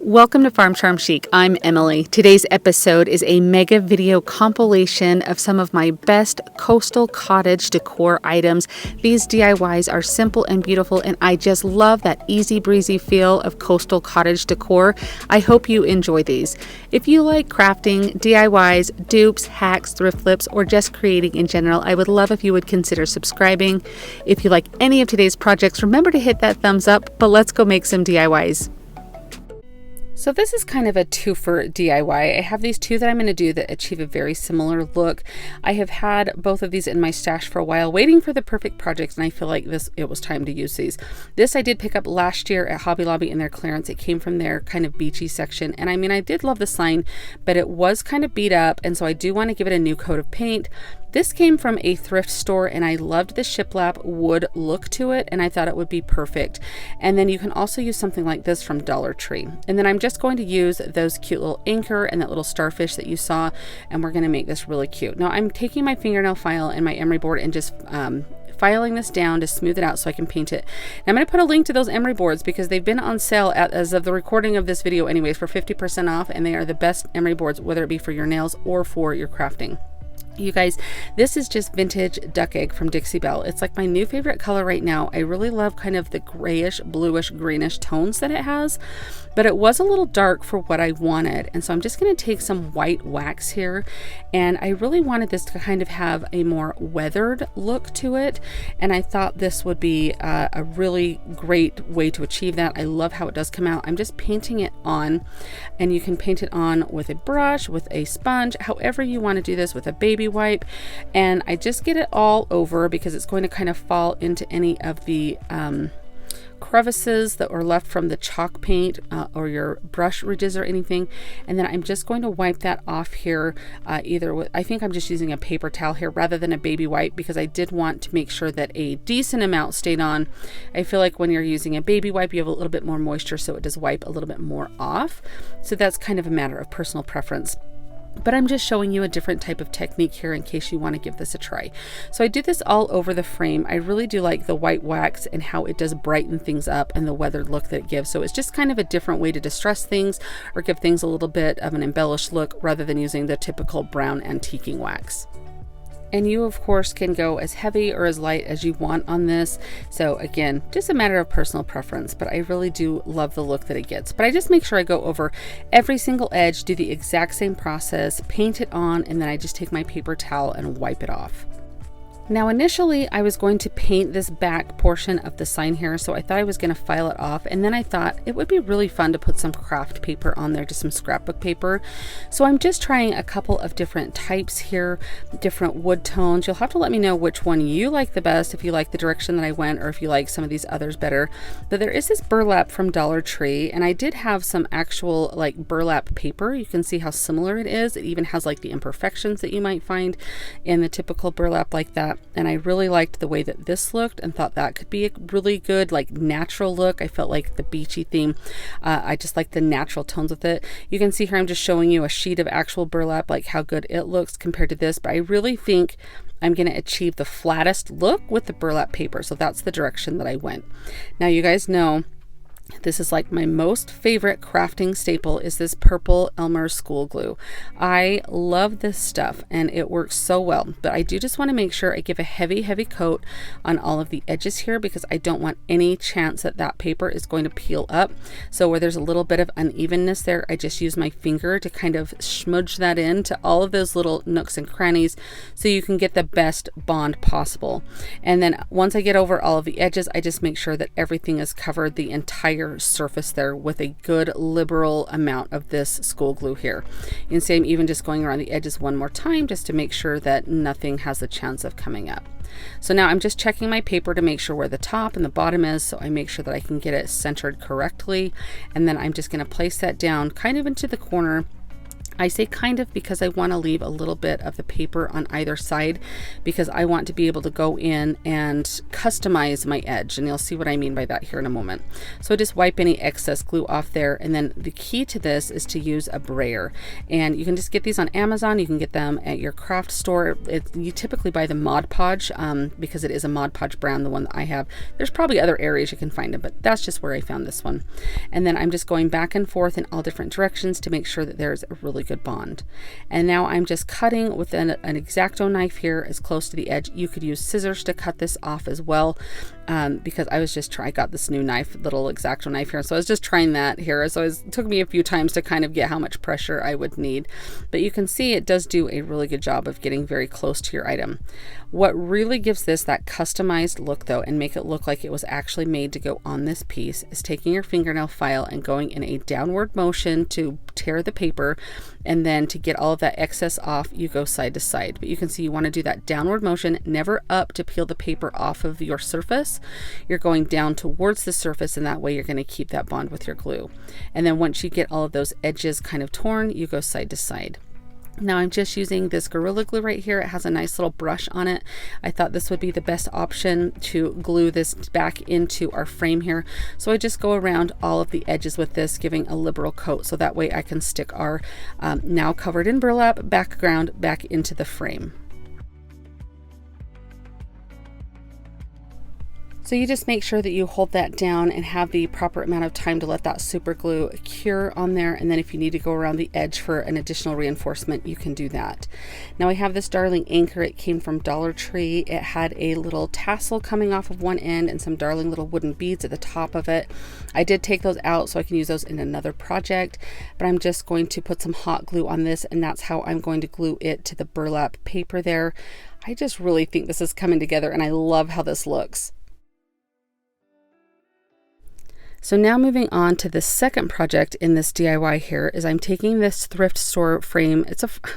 Welcome to Farm Charm Chic. I'm Emily. Today's episode is a mega video compilation of some of my best coastal cottage decor items. These DIYs are simple and beautiful, and I just love that easy breezy feel of coastal cottage decor. I hope you enjoy these. If you like crafting, DIYs, dupes, hacks, thrift flips, or just creating in general, I would love if you would consider subscribing. If you like any of today's projects, remember to hit that thumbs up, but let's go make some DIYs. So this is kind of a twofer DIY. I have these two that I'm going to do that achieve a very similar look. I have had both of these in my stash for a while, waiting for the perfect projects, and I feel like it was time to use these. This I did pick up last year at Hobby Lobby in their clearance. It came from their kind of beachy section, and I mean, I did love the sign, but it was kind of beat up, and so I do want to give it a new coat of paint. This came from a thrift store, and I loved the shiplap wood look to it, and I thought it would be perfect. And then you can also use something like this from Dollar Tree. And then I'm just going to use those cute little anchor and that little starfish that you saw, and we're going to make this really cute. Now I'm taking my fingernail file and my emery board and just filing this down to smooth it out so I can paint it. And I'm going to put a link to those emery boards because they've been on sale as of the recording of this video anyways for 50% off, and they are the best emery boards, whether it be for your nails or for your crafting. You guys, this is just vintage duck egg from Dixie Belle. It's like my new favorite color right now. I really love kind of the grayish, bluish, greenish tones that it has, but it was a little dark for what I wanted. And so I'm just going to take some white wax here, and I really wanted this to kind of have a more weathered look to it. And I thought this would be a really great way to achieve that. I love how it does come out. I'm just painting it on, and you can paint it on with a brush, with a sponge, however you want to do this, with a baby wipe. And I just get it all over because it's going to kind of fall into any of the crevices that were left from the chalk paint or your brush ridges or anything. And then I'm just going to wipe that off here either with, I think I'm just using a paper towel here rather than a baby wipe, because I did want to make sure that a decent amount stayed on. I feel like when you're using a baby wipe, you have a little bit more moisture, so it does wipe a little bit more off. So that's kind of a matter of personal preference. But I'm just showing you a different type of technique here in case you want to give this a try. So I did this all over the frame. I really do like the white wax and how it does brighten things up and the weathered look that it gives. So it's just kind of a different way to distress things or give things a little bit of an embellished look rather than using the typical brown antiquing wax. And you, of course, can go as heavy or as light as you want on this. So again, just a matter of personal preference, but I really do love the look that it gets. But I just make sure I go over every single edge, do the exact same process, paint it on, and then I just take my paper towel and wipe it off. Now initially I was going to paint this back portion of the sign here, so I thought I was going to file it off, and then I thought it would be really fun to put some craft paper on there, just some scrapbook paper. So I'm just trying a couple of different types here, different wood tones. You'll have to let me know which one you like the best, if you like the direction that I went or if you like some of these others better. But there is this burlap from Dollar Tree, and I did have some actual like burlap paper. You can see how similar it is. It even has like the imperfections that you might find in the typical burlap like that. And I really liked the way that this looked and thought that could be a really good like natural look. I felt like the beachy theme, I just like the natural tones with it. You can see here I'm just showing you a sheet of actual burlap, like how good it looks compared to this, but I really think I'm going to achieve the flattest look with the burlap paper, so that's the direction that I went. Now you guys know this is like my most favorite crafting staple is this purple Elmer's school glue. I love this stuff and it works so well, but I do just want to make sure I give a heavy coat on all of the edges here because I don't want any chance that that paper is going to peel up. So where there's a little bit of unevenness there, I just use my finger to kind of smudge that into all of those little nooks and crannies so you can get the best bond possible. And then once I get over all of the edges, I just make sure that everything is covered, the entire surface there, with a good liberal amount of this school glue here. You can see I'm even just going around the edges one more time just to make sure that nothing has a chance of coming up. So now I'm just checking my paper to make sure where the top and the bottom is, so I make sure that I can get it centered correctly, and then I'm just going to place that down kind of into the corner I say kind of because I want to leave a little bit of the paper on either side, because I want to be able to go in and customize my edge, and you'll see what I mean by that here in a moment. So just wipe any excess glue off there, and then the key to this is to use a brayer, and you can just get these on Amazon. You can get them at your craft store. You typically buy the Mod Podge because it is a Mod Podge brand, the one that I have. There's probably other areas you can find them, but that's just where I found this one. And then I'm just going back and forth in all different directions to make sure that there's a really good bond. And now I'm just cutting with an X-Acto knife here as close to the edge. You could use scissors to cut this off as well, because I got this new knife, little X-Acto knife here, so I was just trying that here. So it took me a few times to kind of get how much pressure I would need, but you can see it does do a really good job of getting very close to your item. What really gives this that customized look though, and make it look like it was actually made to go on this piece, is taking your fingernail file and going in a downward motion to tear the paper, and then to get all of that excess off, you go side to side. But you can see you want to do that downward motion, never up to peel the paper off of your surface. You're going down towards the surface, and that way you're going to keep that bond with your glue. And then once you get all of those edges kind of torn, you go side to side. Now I'm just using this Gorilla Glue right here. It has a nice little brush on it. I thought this would be the best option to glue this back into our frame here. So I just go around all of the edges with this, giving a liberal coat, so that way I can stick our now covered in burlap background back into the frame. So you just make sure that you hold that down and have the proper amount of time to let that super glue cure on there. And then if you need to go around the edge for an additional reinforcement, you can do that. Now I have this darling anchor. It came from Dollar Tree. It had a little tassel coming off of one end and some darling little wooden beads at the top of it. I did take those out so I can use those in another project, but I'm just going to put some hot glue on this, and that's how I'm going to glue it to the burlap paper there. I just really think this is coming together, and I love how this looks. So now moving on to the second project in this DIY here is I'm taking this thrift store frame.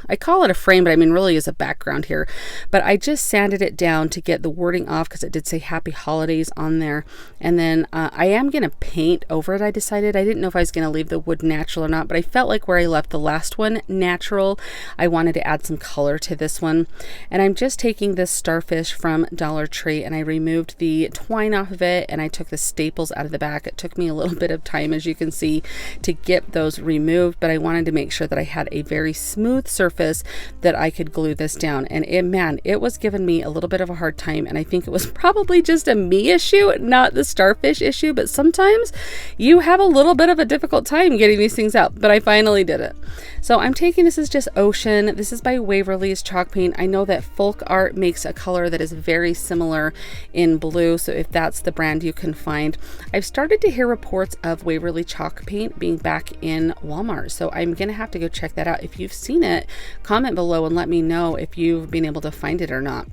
I call it a frame, but I mean really is a background here. But I just sanded it down to get the wording off because it did say Happy Holidays on there. And then I am going to paint over it. I decided I didn't know if I was going to leave the wood natural or not, but I felt like where I left the last one natural, I wanted to add some color to this one. And I'm just taking this starfish from Dollar Tree, and I removed the twine off of it, and I took the staples out of the back. It took me a little bit of time, as you can see, to get those removed, but I wanted to make sure that I had a very smooth surface that I could glue this down. And it was giving me a little bit of a hard time, and I think it was probably just a me issue, not the starfish issue, but sometimes you have a little bit of a difficult time getting these things out, but I finally did it. So I'm taking, this is just Ocean. This is by Waverly's chalk paint. I know that Folk Art makes a color that is very similar in blue, so if that's the brand you can find. I've started to hear reports of Waverly chalk paint being back in Walmart, so I'm gonna have to go check that out. If you've seen it, comment below and let me know if you've been able to find it or not,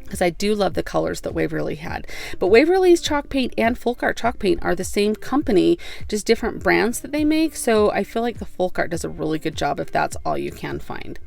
because I do love the colors that Waverly had. But Waverly's chalk paint and Folk Art chalk paint are the same company, just different brands that they make, so I feel like the Folk Art does a really good job if that's all you can find.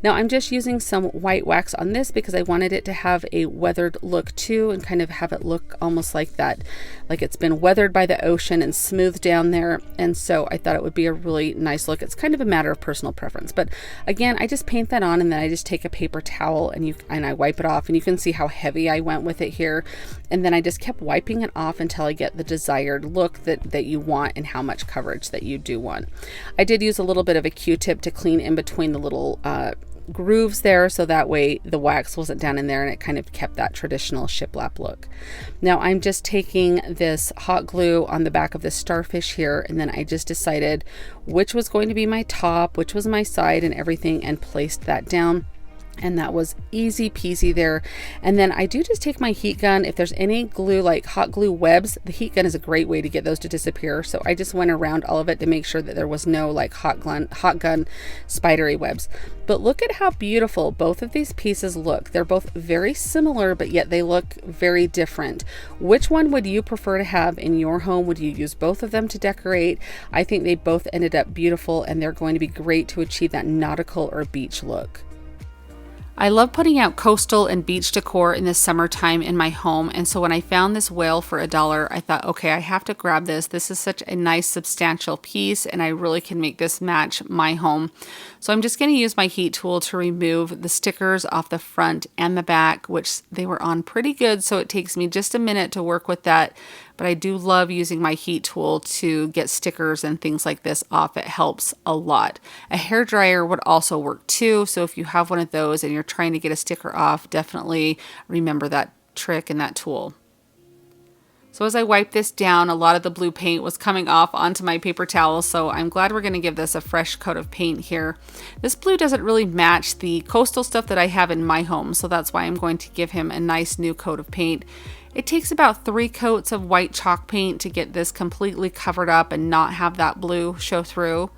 Now I'm just using some white wax on this because I wanted it to have a weathered look too, and kind of have it look almost like that, like it's been weathered by the ocean and smoothed down there. And so I thought it would be a really nice look. It's kind of a matter of personal preference, but again, I just paint that on, and then I just take a paper towel and I wipe it off, and you can see how heavy I went with it here. And then I just kept wiping it off until I get the desired look that you want and how much coverage that you do want. I did use a little bit of a Q-tip to clean in between the little grooves there, so that way the wax wasn't down in there, and it kind of kept that traditional shiplap look. Now I'm just taking this hot glue on the back of the starfish here, and then I just decided which was going to be my top, which was my side, and everything, and placed that down. And that was easy peasy there. And then I do just take my heat gun. If there's any glue, like hot glue webs, the heat gun is a great way to get those to disappear. So I just went around all of it to make sure that there was no like hot gun spidery webs. But look at how beautiful both of these pieces look. They're both very similar, but yet they look very different. Which one would you prefer to have in your home? Would you use both of them to decorate? I think they both ended up beautiful, and they're going to be great to achieve that nautical or beach look. I love putting out coastal and beach decor in the summertime in my home, and so when I found this whale for $1, I thought, okay, I have to grab this. This is such a nice substantial piece, and I really can make this match my home. So I'm just going to use my heat tool to remove the stickers off the front and the back, which they were on pretty good, so it takes me just a minute to work with that. But I do love using my heat tool to get stickers and things like this off. It helps a lot. A hairdryer would also work too. So if you have one of those and you're trying to get a sticker off, definitely remember that trick and that tool. So as I wipe this down, a lot of the blue paint was coming off onto my paper towel, so I'm glad we're going to give this a fresh coat of paint here. This blue doesn't really match the coastal stuff that I have in my home, so that's why I'm going to give him a nice new coat of paint. It takes about 3 coats of white chalk paint to get this completely covered up and not have that blue show through,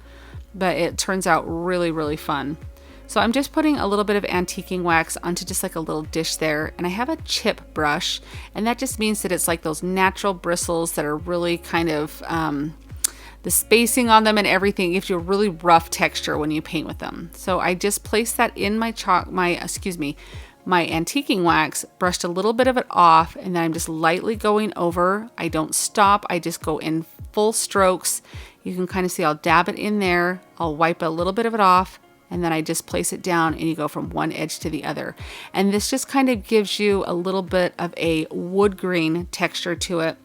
but it turns out really, really fun. So I'm just putting a little bit of antiquing wax onto just like a little dish there, and I have a chip brush, and that just means that it's like those natural bristles that are really kind of, the spacing on them and everything gives you a really rough texture when you paint with them. So I just placed that in my my antiquing wax, brushed a little bit of it off, and then I'm just lightly going over. I don't stop, I just go in full strokes. You can kind of see I'll dab it in there, I'll wipe a little bit of it off, and then I just place it down and you go from one edge to the other. And this just kind of gives you a little bit of a wood grain texture to it.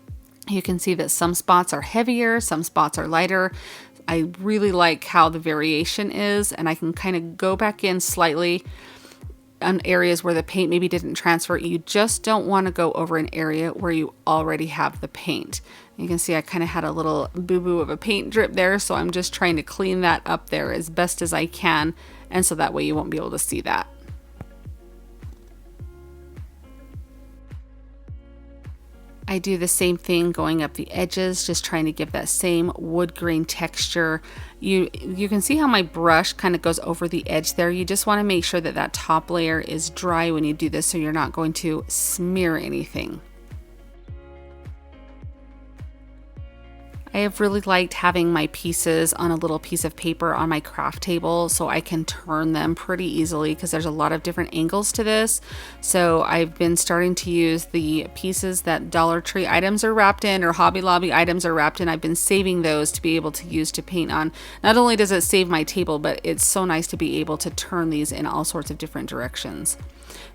You can see that some spots are heavier, some spots are lighter. I really like how the variation is, and I can kind of go back in slightly on areas where the paint maybe didn't transfer. You just don't want to go over an area where you already have the paint. You can see I kind of had a little boo-boo of a paint drip there, so I'm just trying to clean that up there as best as I can, and so that way you won't be able to see that. I do the same thing going up the edges, just trying to give that same wood grain texture. You can see how my brush kind of goes over the edge there. You just want to make sure that that top layer is dry when you do this, so you're not going to smear anything. I have really liked having my pieces on a little piece of paper on my craft table so I can turn them pretty easily because there's a lot of different angles to this. So I've been starting to use the pieces that Dollar Tree items are wrapped in or Hobby Lobby items are wrapped in. I've been saving those to be able to use to paint on. Not only does it save my table, but it's so nice to be able to turn these in all sorts of different directions.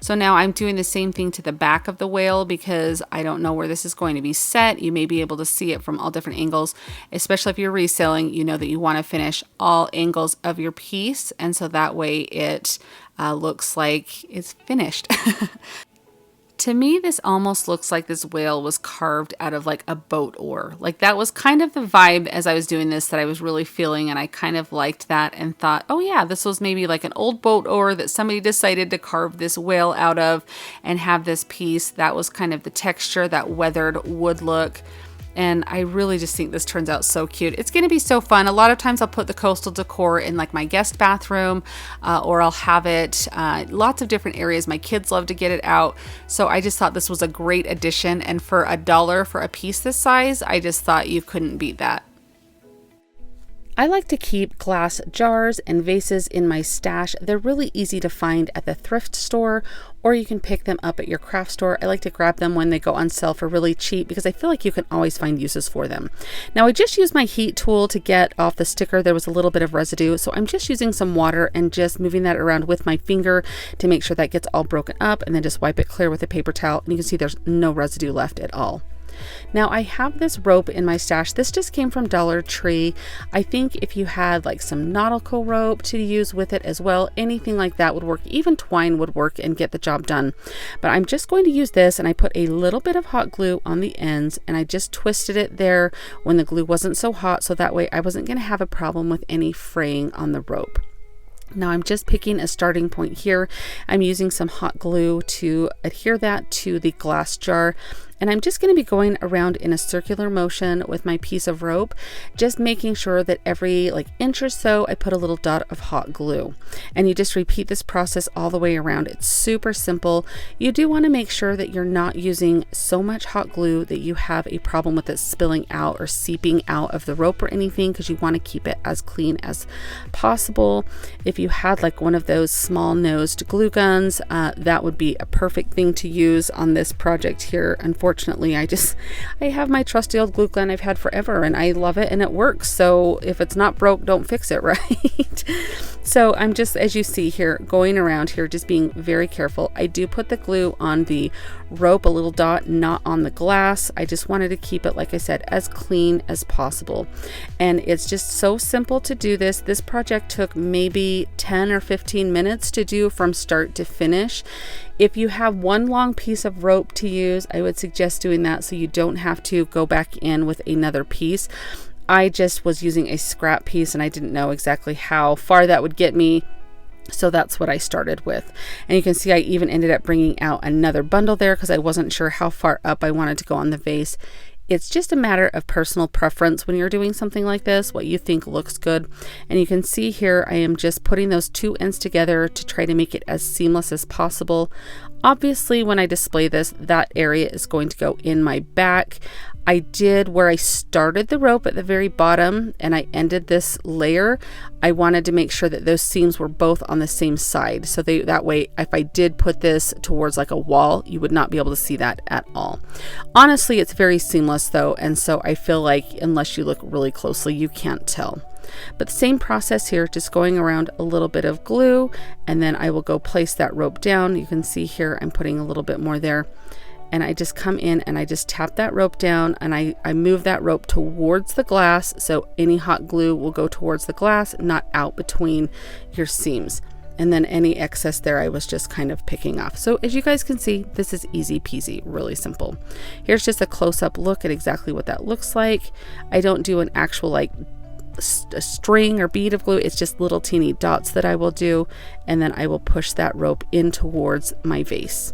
So now I'm doing the same thing to the back of the whale because I don't know where this is going to be set. You may be able to see it from all different angles, especially if you're reselling. You know that you want to finish all angles of your piece, and so that way it looks like it's finished. To me, this almost looks like this whale was carved out of like a boat oar. Like that was kind of the vibe as I was doing this that I was really feeling, and I kind of liked that and thought, oh yeah, this was maybe like an old boat oar that somebody decided to carve this whale out of and have this piece. That was kind of the texture, that weathered wood look. And I really just think this turns out so cute. It's going to be so fun. A lot of times I'll put the coastal decor in like my guest bathroom or I'll have it lots of different areas. My kids love to get it out. So I just thought this was a great addition. And for $1 for a piece this size, I just thought you couldn't beat that. I like to keep glass jars and vases in my stash. They're really easy to find at the thrift store, or you can pick them up at your craft store. I like to grab them when they go on sale for really cheap because I feel like you can always find uses for them. Now I just used my heat tool to get off the sticker. There was a little bit of residue, so I'm just using some water and just moving that around with my finger to make sure that gets all broken up, and then just wipe it clear with a paper towel, and you can see there's no residue left at all. Now I have this rope in my stash. This just came from Dollar Tree. I think if you had like some nautical rope to use with it as well, anything like that would work. Even twine would work and get the job done. But I'm just going to use this, and I put a little bit of hot glue on the ends, and I just twisted it there when the glue wasn't so hot, so that way I wasn't going to have a problem with any fraying on the rope. Now I'm just picking a starting point here. I'm using some hot glue to adhere that to the glass jar. And I'm just going to be going around in a circular motion with my piece of rope, just making sure that every inch or so I put a little dot of hot glue. And you just repeat this process all the way around. It's super simple. You do want to make sure that you're not using so much hot glue that you have a problem with it spilling out or seeping out of the rope or anything, because you want to keep it as clean as possible. If you had one of those small nosed glue guns, that would be a perfect thing to use on this project here. Unfortunately, I have my trusty old glue gun I've had forever, and I love it and it works. So if it's not broke, don't fix it, right? So I'm just, as you see here, going around here, just being very careful. I do put the glue on the rope, a little dot, not on the glass. I just wanted to keep it, like I said, as clean as possible. And it's just so simple to do this. This project took maybe 10 or 15 minutes to do from start to finish. If you have one long piece of rope to use, I would suggest doing that so you don't have to go back in with another piece. I just was using a scrap piece and I didn't know exactly how far that would get me. So that's what I started with. And you can see I even ended up bringing out another bundle there because I wasn't sure how far up I wanted to go on the vase. It's just a matter of personal preference when you're doing something like this, what you think looks good. And you can see here, I am just putting those two ends together to try to make it as seamless as possible. Obviously, when I display this, that area is going to go in my back. I did where I started the rope at the very bottom and I ended this layer. I wanted to make sure that those seams were both on the same side. So that way, if I did put this towards a wall, you would not be able to see that at all. Honestly, it's very seamless though. And so I feel like unless you look really closely, you can't tell. But the same process here, just going around a little bit of glue, and then I will go place that rope down. You can see here, I'm putting a little bit more there. And I just come in and I just tap that rope down and I move that rope towards the glass. So any hot glue will go towards the glass, not out between your seams. And then any excess there, I was just kind of picking off. So as you guys can see, this is easy peasy, really simple. Here's just a close-up look at exactly what that looks like. I don't do an actual a string or bead of glue. It's just little teeny dots that I will do. And then I will push that rope in towards my vase.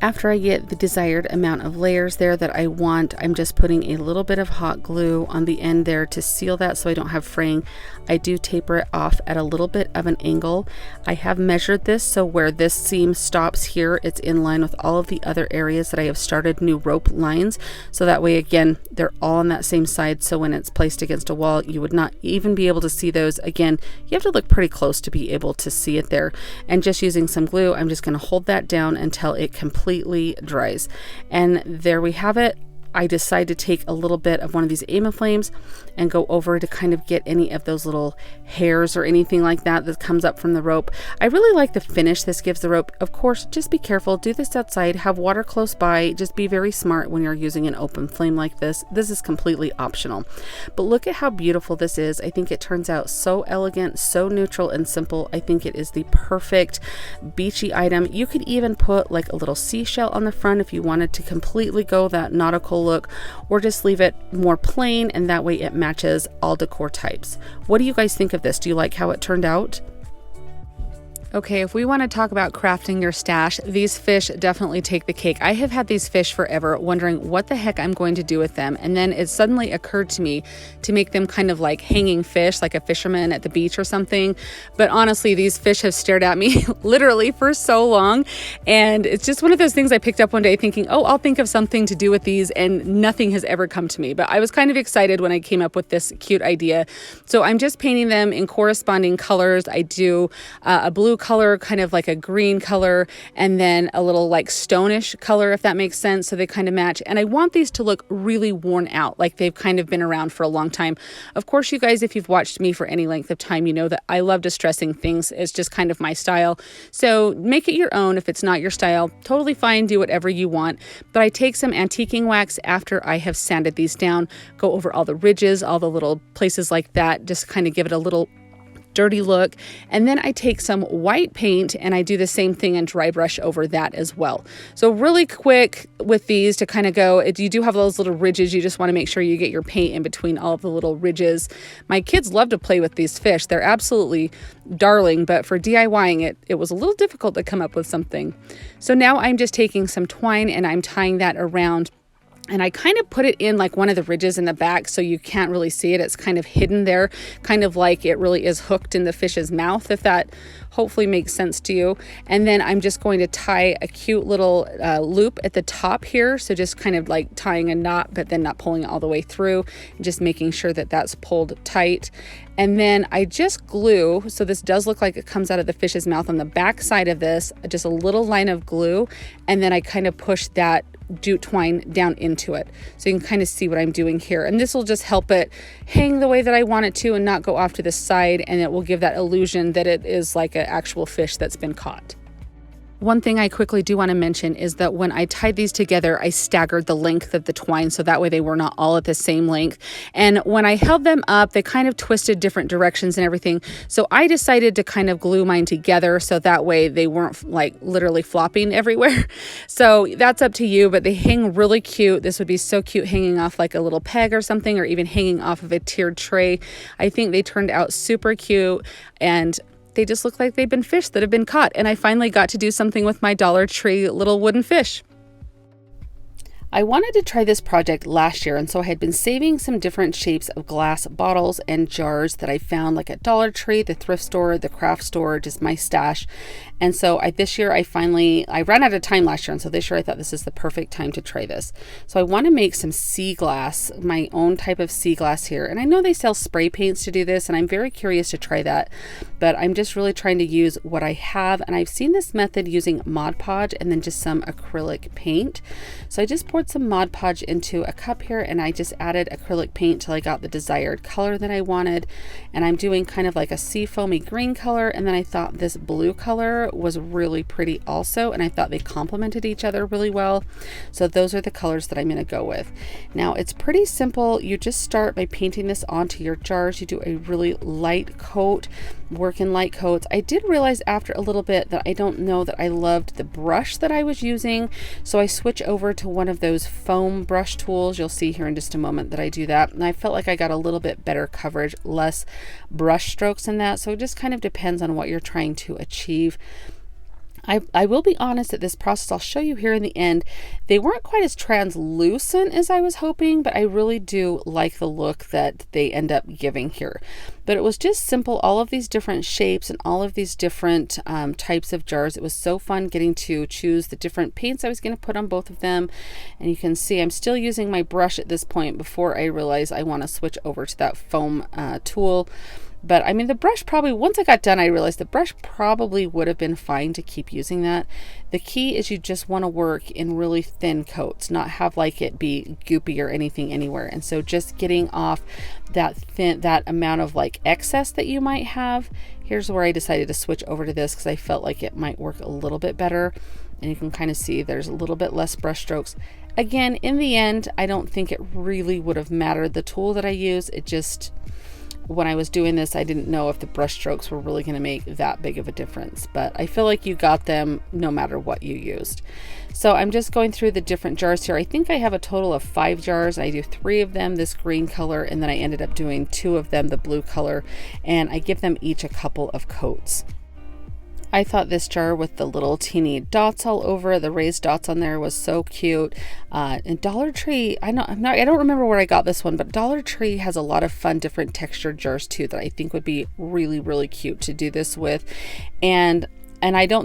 After I get the desired amount of layers there that I want, I'm just putting a little bit of hot glue on the end there to seal that so I don't have fraying. I do taper it off at a little bit of an angle. I have measured this so where this seam stops here, it's in line with all of the other areas that I have started new rope lines. So that way, again, they're all on that same side. So when it's placed against a wall, you would not even be able to see those. Again, you have to look pretty close to be able to see it there. And just using some glue, I'm just going to hold that down until it completely dries. And there we have it. I decide to take a little bit of one of these Aima flames and go over to kind of get any of those little hairs or anything like that that comes up from the rope. I really like the finish this gives the rope. Of course, just be careful. Do this outside. Have water close by. Just be very smart when you're using an open flame like this. This is completely optional. But look at how beautiful this is. I think it turns out so elegant, so neutral and simple. I think it is the perfect beachy item. You could even put a little seashell on the front if you wanted to completely go that nautical look, or just leave it more plain, and that way it matches all decor types. What do you guys think of this? Do you like how it turned out? Okay, if we want to talk about crafting your stash, these fish definitely take the cake. I have had these fish forever, wondering what the heck I'm going to do with them. And then it suddenly occurred to me to make them kind of like hanging fish, like a fisherman at the beach or something. But honestly, these fish have stared at me literally for so long. And it's just one of those things I picked up one day thinking, oh, I'll think of something to do with these, and nothing has ever come to me. But I was kind of excited when I came up with this cute idea. So I'm just painting them in corresponding colors. I do a blue color, kind of like a green color, and then a little like stonish color, if that makes sense, so they kind of match. And I want these to look really worn out, like they've kind of been around for a long time. Of course, you guys, if you've watched me for any length of time, you know that I love distressing things. It's just kind of my style. So make it your own. If it's not your style, totally fine, do whatever you want. But I take some antiquing wax after I have sanded these down, go over all the ridges, all the little places like that, just kind of give it a little dirty look. And then I take some white paint and I do the same thing and dry brush over that as well. So really quick with these to kind of go, if you do have those little ridges, you just want to make sure you get your paint in between all of the little ridges. My kids love to play with these fish. They're absolutely darling, but for DIYing it, it was a little difficult to come up with something. So now I'm just taking some twine and I'm tying that around. And I kind of put it in like one of the ridges in the back so you can't really see it. It's kind of hidden there, kind of like it really is hooked in the fish's mouth, if that hopefully makes sense to you. And then I'm just going to tie a cute little loop at the top here. So just kind of like tying a knot, but then not pulling it all the way through, and just making sure that that's pulled tight. And then I just glue, so this does look like it comes out of the fish's mouth on the back side of this, just a little line of glue. And then I kind of push that jute twine down into it. So you can kind of see what I'm doing here. And this will just help it hang the way that I want it to and not go off to the side. And it will give that illusion that it is like an actual fish that's been caught. One thing I quickly do want to mention is that when I tied these together, I staggered the length of the twine so that way they were not all at the same length. And when I held them up, they kind of twisted different directions and everything. So I decided to kind of glue mine together so that way they weren't like literally flopping everywhere. So that's up to you, but they hang really cute. This would be so cute hanging off like a little peg or something, or even hanging off of a tiered tray. I think they turned out super cute, and they just look like they've been fish that have been caught. And I finally got to do something with my Dollar Tree little wooden fish. I wanted to try this project last year, and so I had been saving some different shapes of glass bottles and jars that I found like at Dollar Tree, the thrift store, the craft store, just my stash. And so this year I ran out of time last year, and so this year I thought this is the perfect time to try this. So I want to make some sea glass, my own type of sea glass here. And I know they sell spray paints to do this, and I'm very curious to try that, but I'm just really trying to use what I have. And I've seen this method using Mod Podge and then just some acrylic paint. So I just poured some Mod Podge into a cup here, and I just added acrylic paint till I got the desired color that I wanted. And I'm doing kind of like a sea foamy green color, and then I thought this blue color was really pretty also, and I thought they complemented each other really well. So those are the colors that I'm going to go with. Now it's pretty simple. You just start by painting this onto your jars. You do a really light coat, work in light coats. I did realize after a little bit that I don't know that I loved the brush that I was using, so I switch over to one of those foam brush tools. You'll see here in just a moment that I do that, and I felt like I got a little bit better coverage, less brush strokes in that. So it just kind of depends on what you're trying to achieve. I will be honest that this process, I'll show you here in the end, they weren't quite as translucent as I was hoping, but I really do like the look that they end up giving here. But it was just simple, all of these different shapes and all of these different types of jars. It was so fun getting to choose the different paints I was going to put on both of them. And you can see I'm still using my brush at this point before I realize I want to switch over to that foam tool. But I mean, the brush probably, once I got done, I realized the brush probably would have been fine to keep using that. The key is you just want to work in really thin coats, not have like it be goopy or anything anywhere. And so just getting off that amount of like excess that you might have. Here's where I decided to switch over to this because I felt like it might work a little bit better. And you can kind of see there's a little bit less brush strokes. Again, in the end, I don't think it really would have mattered the tool that I use. It just, when I was doing this, I didn't know if the brush strokes were really going to make that big of a difference, but I feel like you got them no matter what you used. So I'm just going through the different jars here. I think I have a total of 5 jars. I do 3 of them this green color, and then I ended up doing 2 of them the blue color, and I give them each a couple of coats. I thought this jar with the little teeny dots all over, the raised dots on there, was so cute. And Dollar Tree, I don't remember where I got this one, but Dollar Tree has a lot of fun different textured jars too that I think would be really, really cute to do this with. And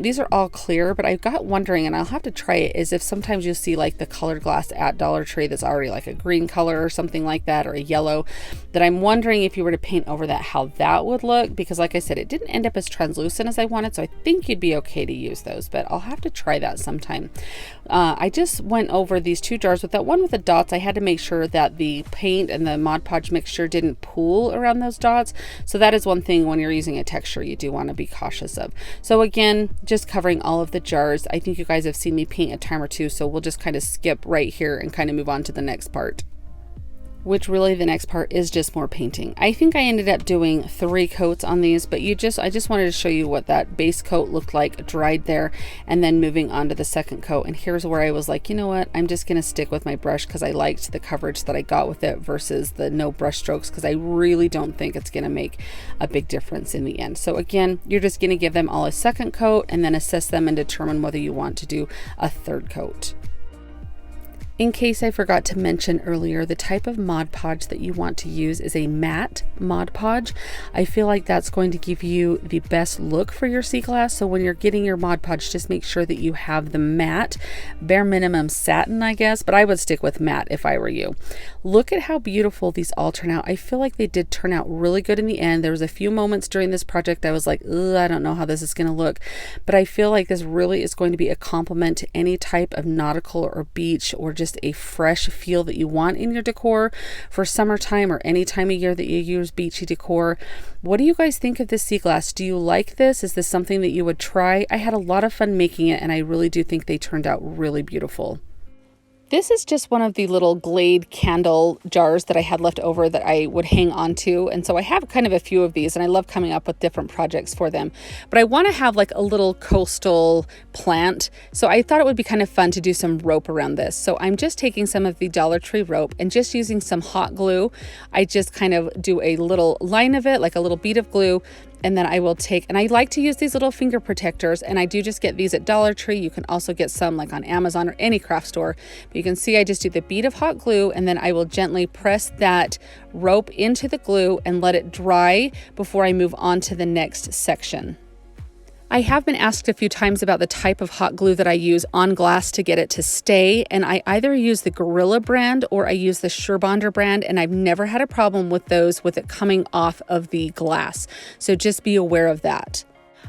these are all clear, but I got wondering, and I'll have to try it, is if sometimes you'll see like the colored glass at Dollar Tree that's already like a green color or something like that, or a yellow, that I'm wondering if you were to paint over that, how that would look, because like I said, it didn't end up as translucent as I wanted, so I think you'd be okay to use those, but I'll have to try that sometime. I just went over these 2 jars with that one with the dots. I had to make sure that the paint and the Mod Podge mixture didn't pool around those dots, so that is one thing when you're using a texture you do want to be cautious of. So again, just covering all of the jars. I think you guys have seen me paint a time or two, so we'll just kind of skip right here and kind of move on to the next part. which really the next part is just more painting. I think I ended up doing 3 coats on these, but I just wanted to show you what that base coat looked like dried there, and then moving on to the second coat. And here's where I was like, you know what, I'm just going to stick with my brush because I liked the coverage that I got with it versus the no brush strokes, because I really don't think it's going to make a big difference in the end. So again, you're just going to give them all a second coat and then assess them and determine whether you want to do a third coat. In case I forgot to mention earlier, the type of Mod Podge that you want to use is a matte Mod Podge. I feel like that's going to give you the best look for your sea glass. So when you're getting your Mod Podge, just make sure that you have the matte, bare minimum satin, I guess, but I would stick with matte if I were you. Look at how beautiful these all turn out. I feel like they did turn out really good in the end. There was a few moments during this project I was like, ugh, I don't know how this is going to look, but I feel like this really is going to be a compliment to any type of nautical or beach or just a fresh feel that you want in your decor for summertime or any time of year that you use beachy decor. What do you guys think of this sea glass? Do you like this? Is this something that you would try? I had a lot of fun making it, and I really do think they turned out really beautiful. This is just one of the little Glade candle jars that I had left over that I would hang on to. And so I have kind of a few of these, and I love coming up with different projects for them. But I want to have like a little coastal plant. So I thought it would be kind of fun to do some rope around this. So I'm just taking some of the Dollar Tree rope and just using some hot glue. I just kind of do a little line of it, like a little bead of glue. And then I will take, and I like to use these little finger protectors, and I do just get these at Dollar Tree. You can also get some like on Amazon or any craft store. But you can see I just do the bead of hot glue, and then I will gently press that rope into the glue and let it dry before I move on to the next section. I have been asked a few times about the type of hot glue that I use on glass to get it to stay, and I either use the Gorilla brand or I use the Surebonder brand, and I've never had a problem with those with it coming off of the glass. So just be aware of that.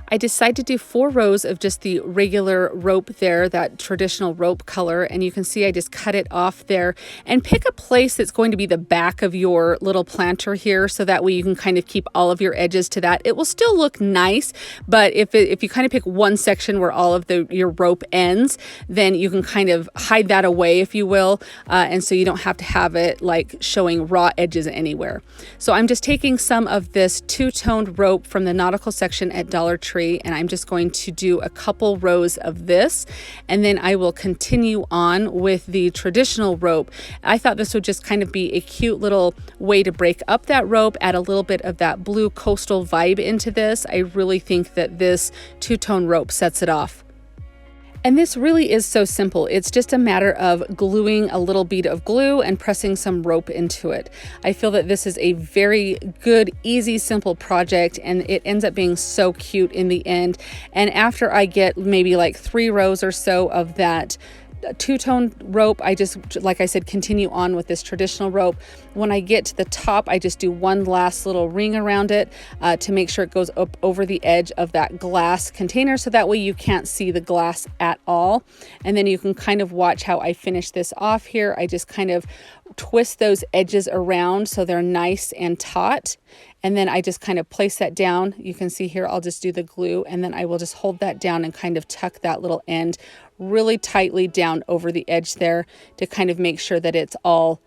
I decided to do 4 rows of just the regular rope there, that traditional rope color, and you can see I just cut it off there, and pick a place that's going to be the back of your little planter here, so that way you can kind of keep all of your edges to that. It will still look nice, but if you kind of pick one section where all of your rope ends, then you can kind of hide that away, if you will, and so you don't have to have it like showing raw edges anywhere. So I'm just taking some of this two-toned rope from the nautical section at Dollar Tree, and I'm just going to do a couple rows of this, and then I will continue on with the traditional rope. I thought this would just kind of be a cute little way to break up that rope, add a little bit of that blue coastal vibe into this. I really think that this two-tone rope sets it off. And this really is so simple. It's just a matter of gluing a little bead of glue and pressing some rope into it. I feel that this is a very good, easy, simple project, and it ends up being so cute in the end. And after I get maybe like 3 rows or so of that two-tone rope, I just, like I said, continue on with this traditional rope. When I get to the top, I just do one last little ring around it to make sure it goes up over the edge of that glass container, so that way you can't see the glass at all. And then you can kind of watch how I finish this off here. I just kind of twist those edges around so they're nice and taut. And then I just kind of place that down. You can see here, I'll just do the glue, and then I will just hold that down and kind of tuck that little end really tightly down over the edge there to kind of make sure that it's all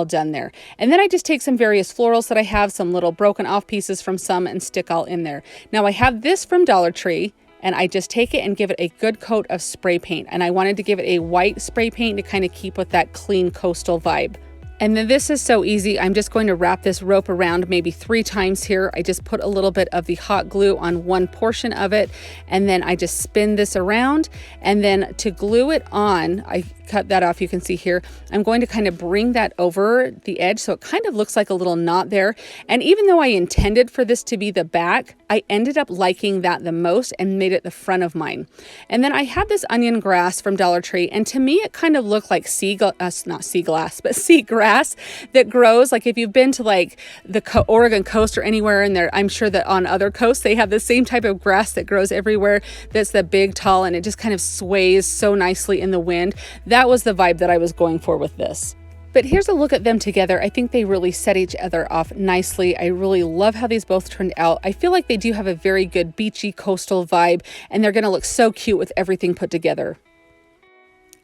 done there. And then I just take some various florals that I have, some little broken off pieces from some, and stick all in there. Now I have this from Dollar Tree, and I just take it and give it a good coat of spray paint. And I wanted to give it a white spray paint to kind of keep with that clean coastal vibe. And then this is so easy. I'm just going to wrap this rope around maybe 3 times here. I just put a little bit of the hot glue on one portion of it, and then I just spin this around. And then to glue it on, I cut that off, you can see here. I'm going to kind of bring that over the edge so it kind of looks like a little knot there. And even though I intended for this to be the back, I ended up liking that the most and made it the front of mine. And then I have this onion grass from Dollar Tree, and to me it kind of looked like sea grass that grows. Like if you've been to like the Oregon coast or anywhere in there, I'm sure that on other coasts they have the same type of grass that grows everywhere, that's the big tall, and it just kind of sways so nicely in the wind. That was the vibe that I was going for with this. But here's a look at them together. I think they really set each other off nicely. I really love how these both turned out. I feel like they do have a very good beachy coastal vibe, and they're going to look so cute with everything put together.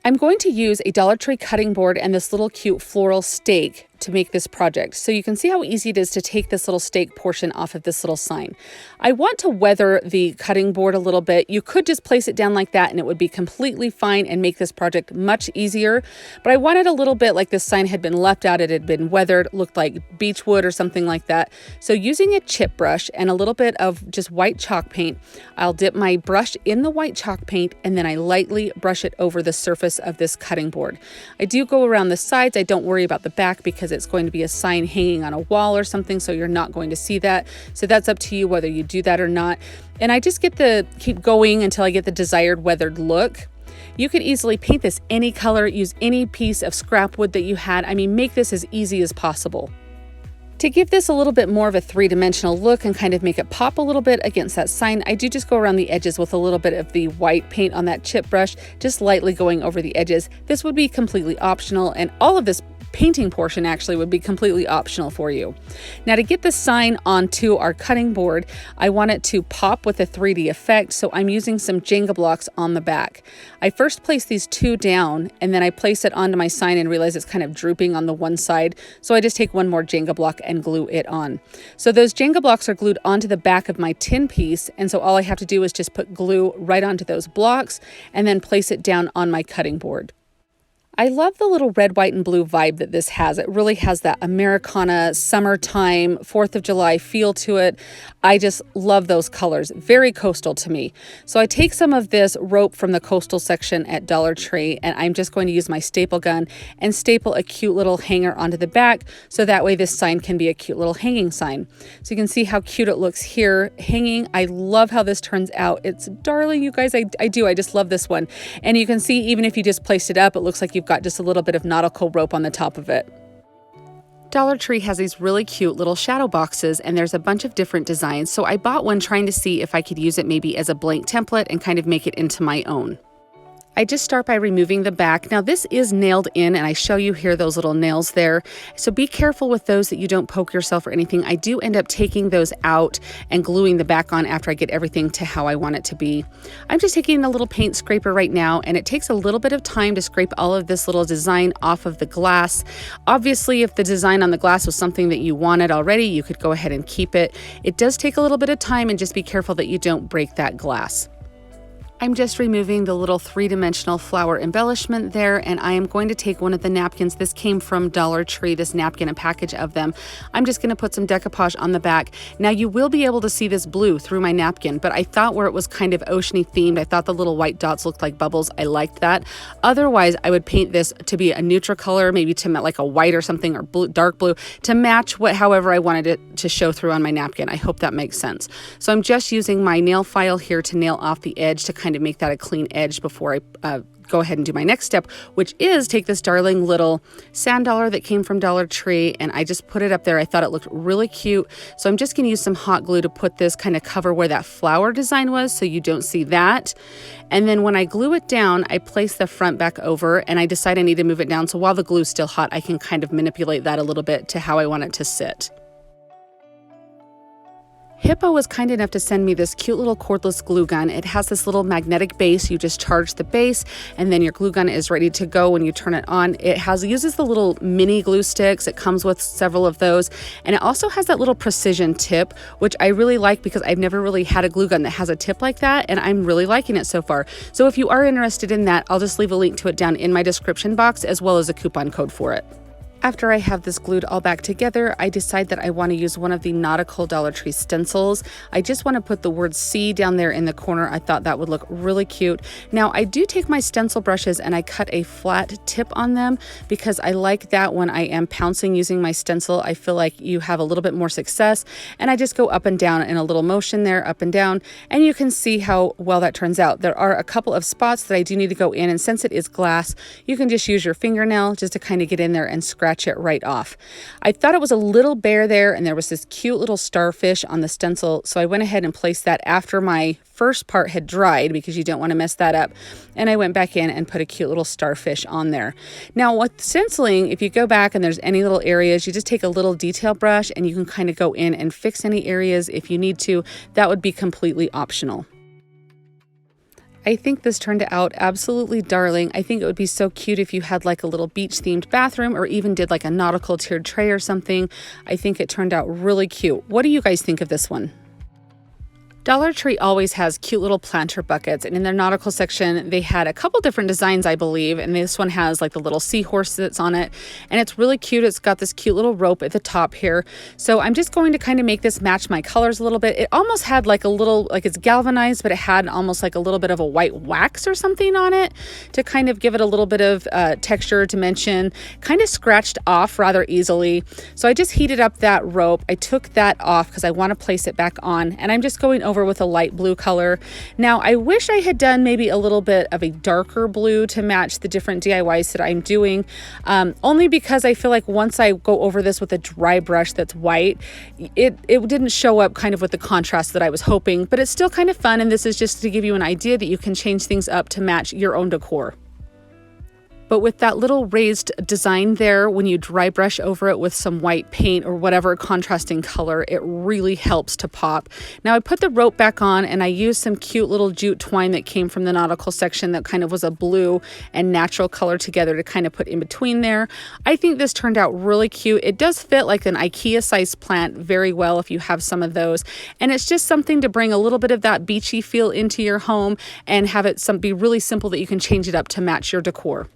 I'm going to use a Dollar Tree cutting board and this little cute floral stake to make this project. So you can see how easy it is to take this little stake portion off of this little sign. I want to weather the cutting board a little bit. You could just place it down like that and it would be completely fine and make this project much easier. But I wanted a little bit like this sign had been left out, it had been weathered, looked like beech wood or something like that. So using a chip brush and a little bit of just white chalk paint, I'll dip my brush in the white chalk paint and then I lightly brush it over the surface of this cutting board. I do go around the sides. I don't worry about the back because it's going to be a sign hanging on a wall or something, so you're not going to see that. So that's up to you whether you do that or not. And I just keep going until I get the desired weathered look. You could easily paint this any color, use any piece of scrap wood that you had. I mean, make this as easy as possible. To give this a little bit more of a three-dimensional look and kind of make it pop a little bit against that sign, I do just go around the edges with a little bit of the white paint on that chip brush, just lightly going over the edges. This would be completely optional, and all of this painting portion actually would be completely optional for you. Now to get the sign onto our cutting board, I want it to pop with a 3D effect, so I'm using some Jenga blocks on the back. I first place these two down and then I place it onto my sign and realize it's kind of drooping on the one side, so I just take one more Jenga block and glue it on. So those Jenga blocks are glued onto the back of my tin piece, and so all I have to do is just put glue right onto those blocks and then place it down on my cutting board. I love the little red, white, and blue vibe that this has. It really has that Americana, summertime, 4th of July feel to it. I just love those colors. Very coastal to me. So I take some of this rope from the coastal section at Dollar Tree, and I'm just going to use my staple gun and staple a cute little hanger onto the back, so that way this sign can be a cute little hanging sign. So you can see how cute it looks here hanging. I love how this turns out. It's darling, you guys. I just love this one. And you can see even if you just placed it up, it looks like you've got just a little bit of nautical rope on the top of it. Dollar Tree has these really cute little shadow boxes, and there's a bunch of different designs. So I bought one trying to see if I could use it maybe as a blank template and kind of make it into my own. I just start by removing the back. Now this is nailed in, and I show you here those little nails there. So be careful with those that you don't poke yourself or anything. I do end up taking those out and gluing the back on after I get everything to how I want it to be. I'm just taking a little paint scraper right now, and it takes a little bit of time to scrape all of this little design off of the glass. Obviously, if the design on the glass was something that you wanted already, you could go ahead and keep it. It does take a little bit of time, and just be careful that you don't break that glass. I'm just removing the little three-dimensional flower embellishment there, and I am going to take one of the napkins. This came from Dollar Tree, this napkin, a package of them. I'm just going to put some decoupage on the back. Now you will be able to see this blue through my napkin, but I thought where it was kind of oceany themed, I thought the little white dots looked like bubbles. I liked that. Otherwise, I would paint this to be a neutral color, maybe to like a white or something, or blue, dark blue, to match however I wanted it to show through on my napkin. I hope that makes sense. So I'm just using my nail file here to nail off the edge to kind of make that a clean edge before I go ahead and do my next step, which is take this darling little sand dollar that came from Dollar Tree, and I just put it up there. I thought it looked really cute, so I'm just going to use some hot glue to put this, kind of cover where that flower design was so you don't see that. And then when I glue it down, I place the front back over, and I decide I need to move it down, so while the glue's still hot, I can kind of manipulate that a little bit to how I want it to sit. Hippo was kind enough to send me this cute little cordless glue gun. It has this little magnetic base. You just charge the base, and then your glue gun is ready to go when you turn it on. It uses the little mini glue sticks. It comes with several of those, and it also has that little precision tip, which I really like because I've never really had a glue gun that has a tip like that, and I'm really liking it so far. So if you are interested in that, I'll just leave a link to it down in my description box, as well as a coupon code for it. After I have this glued all back together, I decide that I want to use one of the nautical Dollar Tree stencils. I just want to put the word sea down there in the corner. I thought that would look really cute. Now I do take my stencil brushes and I cut a flat tip on them because I like that when I am pouncing using my stencil. I feel like you have a little bit more success, and I just go up and down in a little motion there, up and down, and you can see how well that turns out. There are a couple of spots that I do need to go in, and since it is glass, you can just use your fingernail just to kind of get in there and scratch it right off. I thought it was a little bare there, and there was this cute little starfish on the stencil, so I went ahead and placed that after my first part had dried because you don't want to mess that up, and I went back in and put a cute little starfish on there. Now with stenciling, if you go back and there's any little areas, you just take a little detail brush and you can kind of go in and fix any areas if you need to. That would be completely optional. I think this turned out absolutely darling. I think it would be so cute if you had like a little beach themed bathroom or even did like a nautical tiered tray or something. I think it turned out really cute. What do you guys think of this one? Dollar Tree always has cute little planter buckets, and in their nautical section they had a couple different designs, I believe, and this one has like the little seahorse that's on it, and it's really cute. It's got this cute little rope at the top here, so I'm just going to kind of make this match my colors a little bit. It almost had like a little, like it's galvanized, but it had almost like a little bit of a white wax or something on it to kind of give it a little bit of texture, dimension, kind of scratched off rather easily. So I just heated up that rope. I took that off because I want to place it back on, and I'm just going over with a light blue color. Now I wish I had done maybe a little bit of a darker blue to match the different DIYs that I'm doing, only because I feel like once I go over this with a dry brush that's white, it didn't show up kind of with the contrast that I was hoping, but it's still kind of fun, and this is just to give you an idea that you can change things up to match your own decor. But with that little raised design there, when you dry brush over it with some white paint or whatever contrasting color, it really helps to pop. Now I put the rope back on, and I used some cute little jute twine that came from the nautical section that kind of was a blue and natural color together to kind of put in between there. I think this turned out really cute. It does fit like an IKEA sized plant very well if you have some of those. And it's just something to bring a little bit of that beachy feel into your home and have it be really simple that you can change it up to match your decor.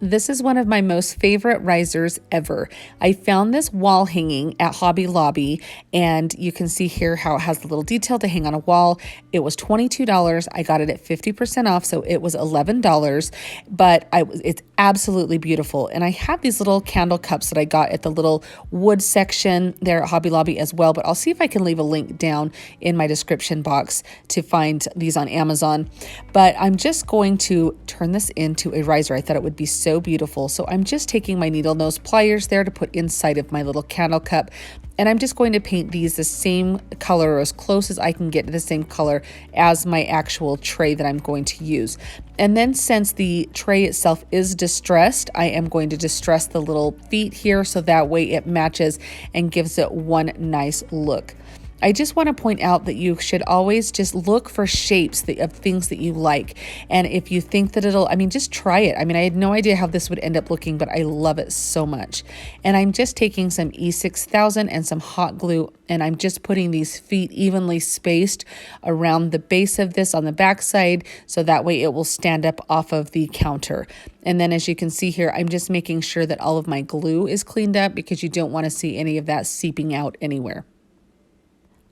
This is one of my most favorite risers ever. I found this wall hanging at Hobby Lobby, and you can see here how it has the little detail to hang on a wall. It was $22. I got it at 50% off, so it was $11, but it's absolutely beautiful. And I have these little candle cups that I got at the little wood section there at Hobby Lobby as well, but I'll see if I can leave a link down in my description box to find these on Amazon. But I'm just going to turn this into a riser. I thought it would be so beautiful. So I'm just taking my needle nose pliers there to put inside of my little candle cup, and I'm just going to paint these the same color or as close as I can get to the same color as my actual tray that I'm going to use. And then since the tray itself is distressed, I am going to distress the little feet here so that way it matches and gives it one nice look. I just want to point out that you should always just look for shapes of things that you like. And if you think that just try it. I had no idea how this would end up looking, but I love it so much. And I'm just taking some E6000 and some hot glue, and I'm just putting these feet evenly spaced around the base of this on the back side, so that way it will stand up off of the counter. And then as you can see here, I'm just making sure that all of my glue is cleaned up because you don't want to see any of that seeping out anywhere.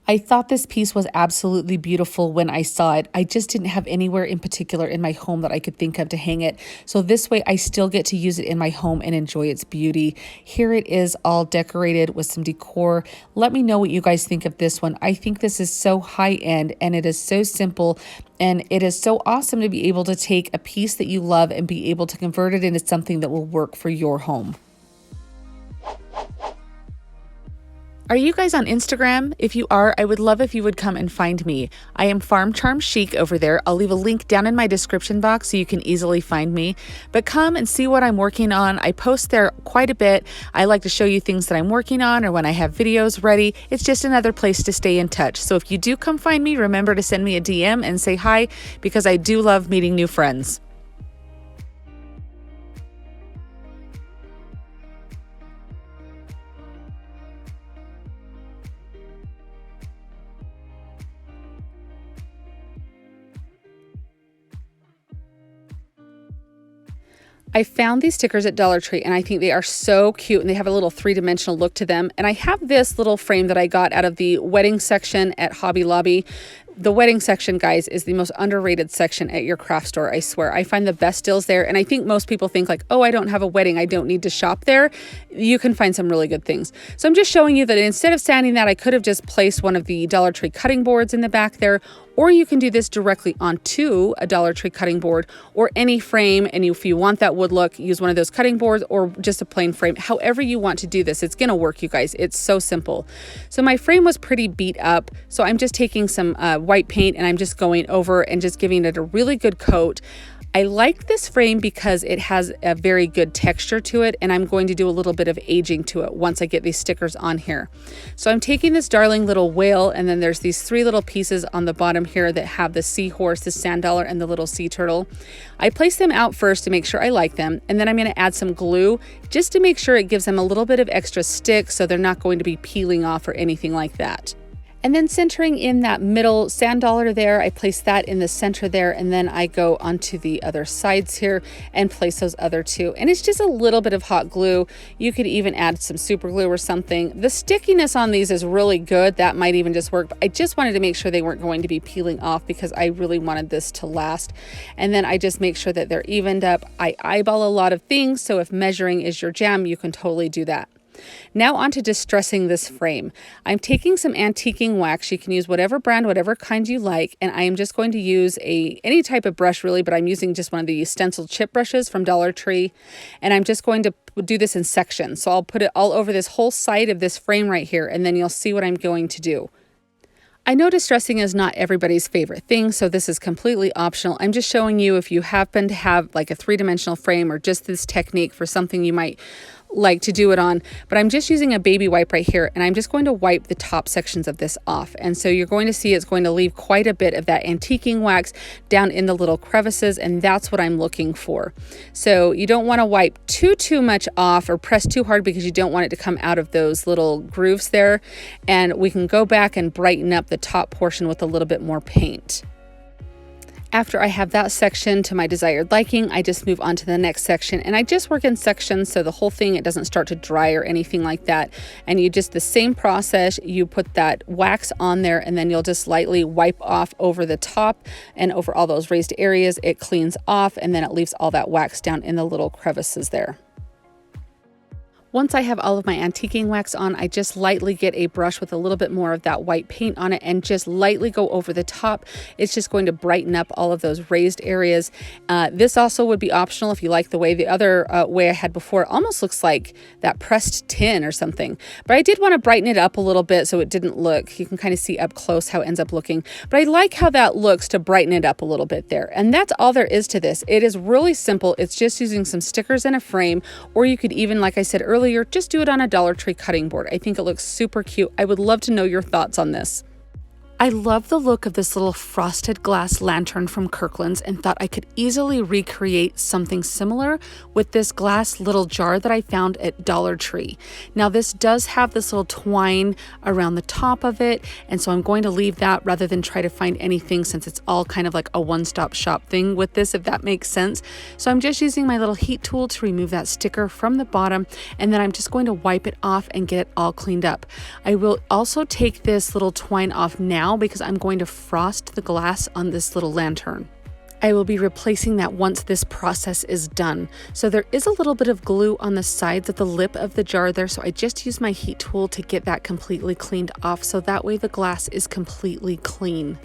I thought this piece was absolutely beautiful when I saw it. I just didn't have anywhere in particular in my home that I could think of to hang it. So this way I still get to use it in my home and enjoy its beauty. Here it is all decorated with some decor. Let me know what you guys think of this one. I think this is so high end, and it is so simple, and it is so awesome to be able to take a piece that you love and be able to convert it into something that will work for your home. Are you guys on Instagram? If you are, I would love if you would come and find me. I am Farm Charm Chic over there. I'll leave a link down in my description box so you can easily find me. But come and see what I'm working on. I post there quite a bit. I like to show you things that I'm working on or when I have videos ready. It's just another place to stay in touch. So if you do come find me, remember to send me a DM and say hi, because I do love meeting new friends. I found these stickers at Dollar Tree, and I think they are so cute, and they have a little three-dimensional look to them. And I have this little frame that I got out of the wedding section at Hobby Lobby. The wedding section, guys, is the most underrated section at your craft store, I swear. I find the best deals there, and I think most people think like, oh, I don't have a wedding, I don't need to shop there. You can find some really good things. So I'm just showing you that instead of sanding that, I could have just placed one of the Dollar Tree cutting boards in the back there, or you can do this directly onto a Dollar Tree cutting board or any frame, and if you want that wood look, use one of those cutting boards or just a plain frame. However you want to do this, it's gonna work, you guys. It's so simple. So my frame was pretty beat up, so I'm just taking some white paint and I'm just going over and just giving it a really good coat. I like this frame because it has a very good texture to it, and I'm going to do a little bit of aging to it once I get these stickers on here. So I'm taking this darling little whale, and then there's these 3 little pieces on the bottom here that have the seahorse, the sand dollar, and the little sea turtle. I place them out first to make sure I like them, and then I'm going to add some glue just to make sure it gives them a little bit of extra stick so they're not going to be peeling off or anything like that. And then centering in that middle sand dollar there, I place that in the center there, and then I go onto the other sides here and place those other 2. And it's just a little bit of hot glue. You could even add some super glue or something. The stickiness on these is really good. That might even just work. But I just wanted to make sure they weren't going to be peeling off because I really wanted this to last. And then I just make sure that they're evened up. I eyeball a lot of things, so if measuring is your jam, you can totally do that. Now on to distressing this frame. I'm taking some antiquing wax. You can use whatever brand, whatever kind you like, and I am just going to use any type of brush really, but I'm using just one of the stencil chip brushes from Dollar Tree, and I'm just going to do this in sections. So I'll put it all over this whole side of this frame right here, and then you'll see what I'm going to do. I know distressing is not everybody's favorite thing, so this is completely optional. I'm just showing you if you happen to have like a 3-dimensional frame or just this technique for something you might like to do it on, but I'm just using a baby wipe right here, and I'm just going to wipe the top sections of this off. And so you're going to see it's going to leave quite a bit of that antiquing wax down in the little crevices, and that's what I'm looking for. So you don't want to wipe too much off or press too hard because you don't want it to come out of those little grooves there. And we can go back and brighten up the top portion with a little bit more paint. After I have that section to my desired liking, I just move on to the next section, and I just work in sections so the whole thing, it doesn't start to dry or anything like that. And you just, the same process, you put that wax on there, and then you'll just lightly wipe off over the top and over all those raised areas. It cleans off, and then it leaves all that wax down in the little crevices there. Once I have all of my antiquing wax on, I just lightly get a brush with a little bit more of that white paint on it and just lightly go over the top. It's just going to brighten up all of those raised areas. This also would be optional if you like the way the other way I had before. It almost looks like that pressed tin or something. But I did want to brighten it up a little bit so it didn't look, you can kind of see up close how it ends up looking. But I like how that looks to brighten it up a little bit there. And that's all there is to this. It is really simple. It's just using some stickers in a frame, or you could even, like I said earlier, just do it on a Dollar Tree cutting board. I think it looks super cute. I would love to know your thoughts on this. I love the look of this little frosted glass lantern from Kirkland's and thought I could easily recreate something similar with this glass little jar that I found at Dollar Tree. Now this does have this little twine around the top of it, and so I'm going to leave that rather than try to find anything, since it's all kind of like a one-stop shop thing with this, if that makes sense. So I'm just using my little heat tool to remove that sticker from the bottom, and then I'm just going to wipe it off and get it all cleaned up. I will also take this little twine off now because I'm going to frost the glass on this little lantern. I will be replacing that once this process is done. So there is a little bit of glue on the sides of the lip of the jar there, so I just use my heat tool to get that completely cleaned off, so that way the glass is completely clean.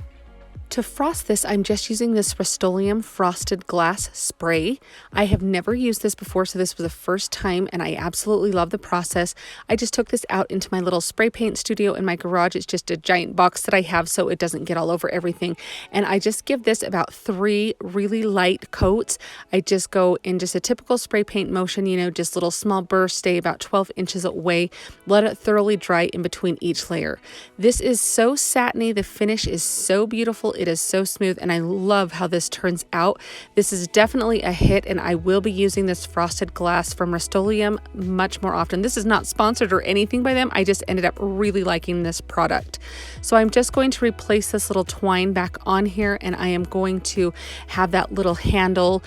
To frost this, I'm just using this Rust-Oleum frosted glass spray. I have never used this before, so this was the first time, and I absolutely love the process. I just took this out into my little spray paint studio in my garage. It's just a giant box that I have so it doesn't get all over everything. And I just give this about 3 really light coats. I just go in just a typical spray paint motion, you know, just little small bursts, stay about 12 inches away. Let it thoroughly dry in between each layer. This is so satiny. The finish is so beautiful. It is so smooth, and I love how this turns out. This is definitely a hit, and I will be using this frosted glass from Rust-Oleum much more often. This is not sponsored or anything by them. I just ended up really liking this product. So I'm just going to replace this little twine back on here, and I am going to have that little handle,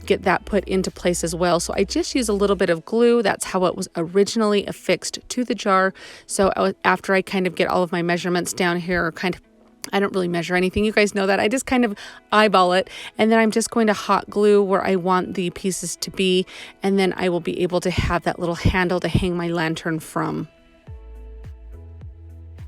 get that put into place as well. So I just use a little bit of glue. That's how it was originally affixed to the jar. So after I kind of get all of my measurements down here, I don't really measure anything. You guys know that. I just kind of eyeball it, and then I'm just going to hot glue where I want the pieces to be, and then I will be able to have that little handle to hang my lantern from.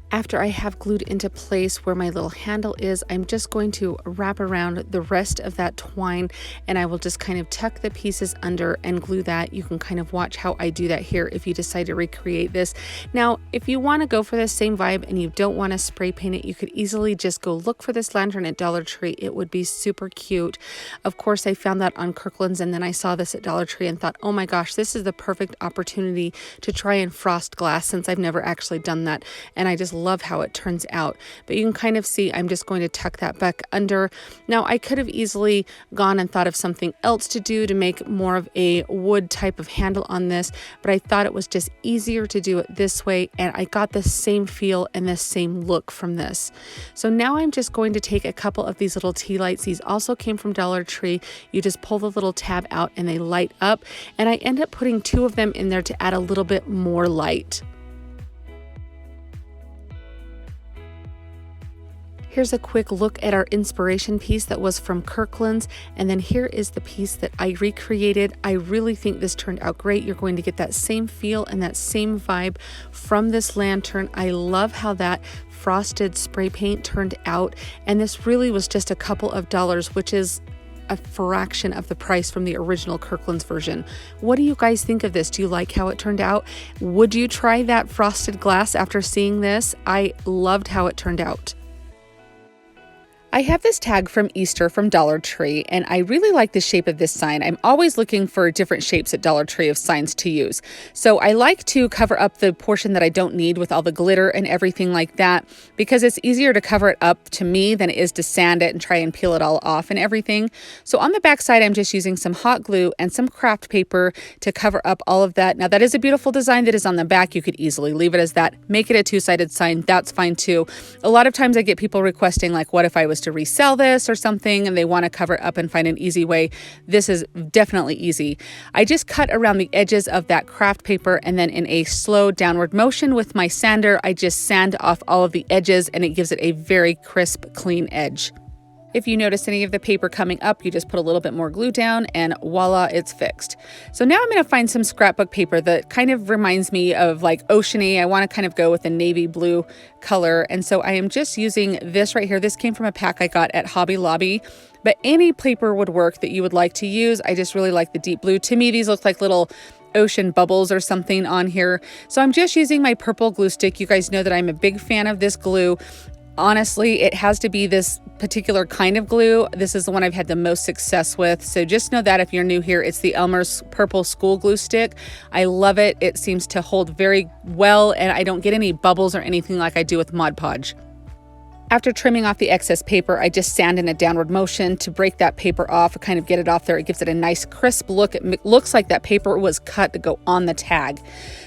After I have glued into place where my little handle is, I'm just going to wrap around the rest of that twine, and I will just kind of tuck the pieces under and glue that. You can kind of watch how I do that here if you decide to recreate this. Now, if you want to go for the same vibe and you don't want to spray paint it, you could easily just go look for this lantern at Dollar Tree. It would be super cute. Of course, I found that on Kirkland's, and then I saw this at Dollar Tree and thought, oh my gosh, this is the perfect opportunity to try and frost glass, since I've never actually done that, and I just love how it turns out. But you can kind of see I'm just going to tuck that back under. Now, I could have easily gone and thought of something else to do to make more of a wood type of handle on this, but I thought it was just easier to do it this way, and I got the same feel and the same look from this. So now I'm just going to take a couple of these little tea lights. These also came from Dollar Tree. You just pull the little tab out and they light up, and I end up putting 2 of them in there to add a little bit more light. Here's a quick look at our inspiration piece that was from Kirkland's, and then here is the piece that I recreated. I really think this turned out great. You're going to get that same feel and that same vibe from this lantern. I love how that frosted spray paint turned out, and this really was just a couple of dollars, which is a fraction of the price from the original Kirkland's version. What do you guys think of this? Do you like how it turned out? Would you try that frosted glass after seeing this? I loved how it turned out. I have this tag from Easter from Dollar Tree, and I really like the shape of this sign. I'm always looking for different shapes at Dollar Tree of signs to use. So I like to cover up the portion that I don't need with all the glitter and everything like that, because it's easier to cover it up to me than it is to sand it and try and peel it all off and everything. So on the back side, I'm just using some hot glue and some craft paper to cover up all of that. Now, that is a beautiful design that is on the back. You could easily leave it as that. Make it a 2-sided sign. That's fine too. A lot of times I get people requesting, like, what if I was to resell this or something and they want to cover it up and find an easy way. This is definitely easy. I just cut around the edges of that craft paper, and then in a slow downward motion with my sander, I just sand off all of the edges, and it gives it a very crisp, clean edge. If you notice any of the paper coming up, you just put a little bit more glue down and voila, it's fixed. So now I'm going to find some scrapbook paper that kind of reminds me of like oceany. I want to kind of go with a navy blue color. And so I am just using this right here. This came from a pack I got at Hobby Lobby, but any paper would work that you would like to use. I just really like the deep blue. To me, these look like little ocean bubbles or something on here. So I'm just using my purple glue stick. You guys know that I'm a big fan of this glue. Honestly, it has to be this particular kind of glue. This is the one I've had the most success with. So just know that if you're new here, it's the Elmer's Purple School Glue Stick. I love it. It seems to hold very well, and I don't get any bubbles or anything like I do with Mod Podge. After trimming off the excess paper, I just sand in a downward motion to break that paper off, kind of get it off there. It gives it a nice crisp look. It looks like that paper was cut to go on the tag.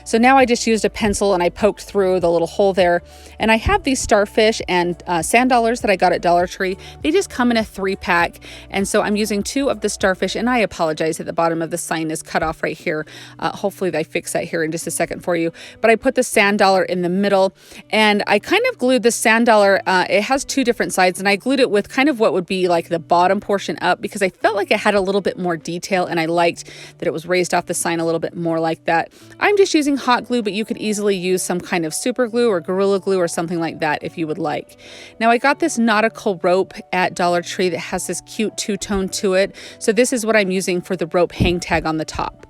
So now I just used a pencil and I poked through the little hole there. And I have these starfish and sand dollars that I got at Dollar Tree. They just come in a 3-pack. And so I'm using 2 of the starfish, and I apologize that the bottom of the sign is cut off right here. Hopefully they fix that here in just a second for you. But I put the sand dollar in the middle, and I kind of glued the sand dollar. It has 2 different sides, and I glued it with kind of what would be like the bottom portion up, because I felt like it had a little bit more detail, and I liked that it was raised off the sign a little bit more like that. I'm just using hot glue, but you could easily use some kind of super glue or Gorilla Glue or something like that if you would like. Now, I got this nautical rope at Dollar Tree that has this cute 2-tone to it. So this is what I'm using for the rope hang tag on the top.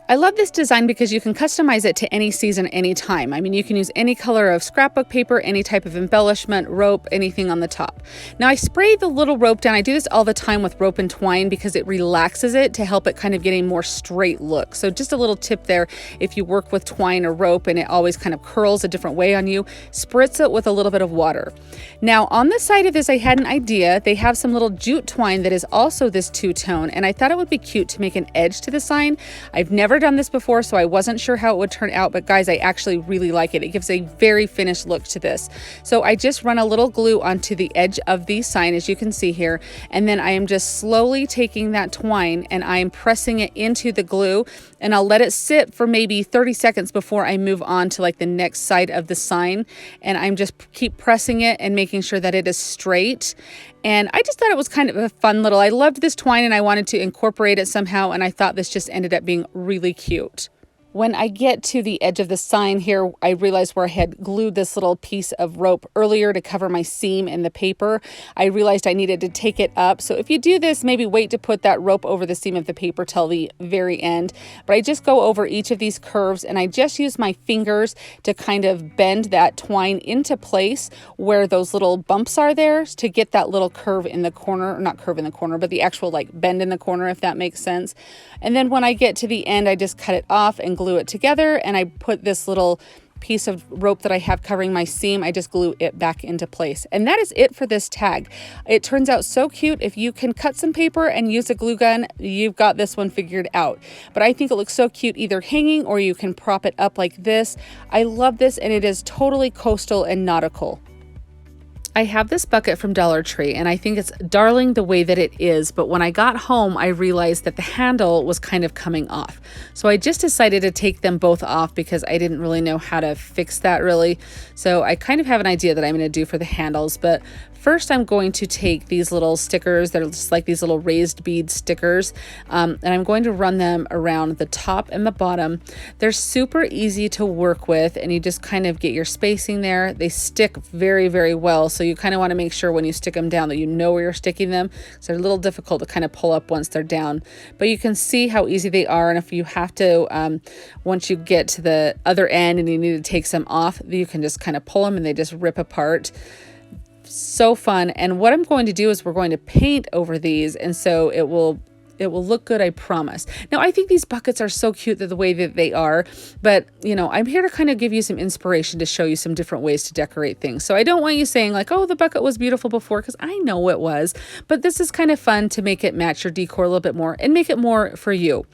I love this design because you can customize it to any season, any time. I mean, you can use any color of scrapbook paper, any type of embellishment, rope, anything on the top. Now, I spray the little rope down. I do this all the time with rope and twine because it relaxes it to help it kind of get a more straight look. So just a little tip there, if you work with twine or rope and it always kind of curls a different way on you, spritz it with a little bit of water. Now, on the side of this, I had an idea. They have some little jute twine that is also this 2-tone, and I thought it would be cute to make an edge to the sign. I've never done this before, so I wasn't sure how it would turn out, but guys, I actually really like it. It gives a very finished look to this. So I just run a little glue onto the edge of the sign, as you can see here, and then I am just slowly taking that twine and I am pressing it into the glue, and I'll let it sit for maybe 30 seconds before I move on to like the next side of the sign, and I'm just keep pressing it and making sure that it is straight. And I just thought it was kind of a fun little, I loved this twine and I wanted to incorporate it somehow, and I thought this just ended up being really cute. When I get to the edge of the sign here, I realized where I had glued this little piece of rope earlier to cover my seam in the paper. I realized I needed to take it up. So if you do this, maybe wait to put that rope over the seam of the paper till the very end. But I just go over each of these curves and I just use my fingers to kind of bend that twine into place where those little bumps are there to get that little curve in the corner, or not curve in the corner, but the actual like bend in the corner, if that makes sense. And then when I get to the end, I just cut it off and glue it together, and I put this little piece of rope that I have covering my seam, I just glue it back into place. And that is it for this tag. It turns out so cute. If you can cut some paper and use a glue gun, you've got this one figured out. But I think it looks so cute either hanging or you can prop it up like this. I love this, and it is totally coastal and nautical. I have this bucket from Dollar Tree and I think it's darling the way that it is, but when I got home, I realized that the handle was kind of coming off. So I just decided to take them both off because I didn't really know how to fix that really. So I kind of have an idea that I'm going to do for the handles, but first I'm going to take these little stickers that are just like these little raised bead stickers, and I'm going to run them around the top and the bottom. They're super easy to work with, and you just kind of get your spacing there. They stick very, very well, so you kind of want to make sure when you stick them down that you know where you're sticking them. So they're a little difficult to kind of pull up once they're down, but you can see how easy they are. And if you have to, once you get to the other end and you need to take some off, you can just kind of pull them and they just rip apart. So fun. And what I'm going to do is we're going to paint over these, and so it will look good, I promise. Now, I think these buckets are so cute the way that they are, but you know, I'm here to kind of give you some inspiration to show you some different ways to decorate things. So I don't want you saying like, oh, the bucket was beautiful before, because I know it was, but this is kind of fun to make it match your decor a little bit more and make it more for you.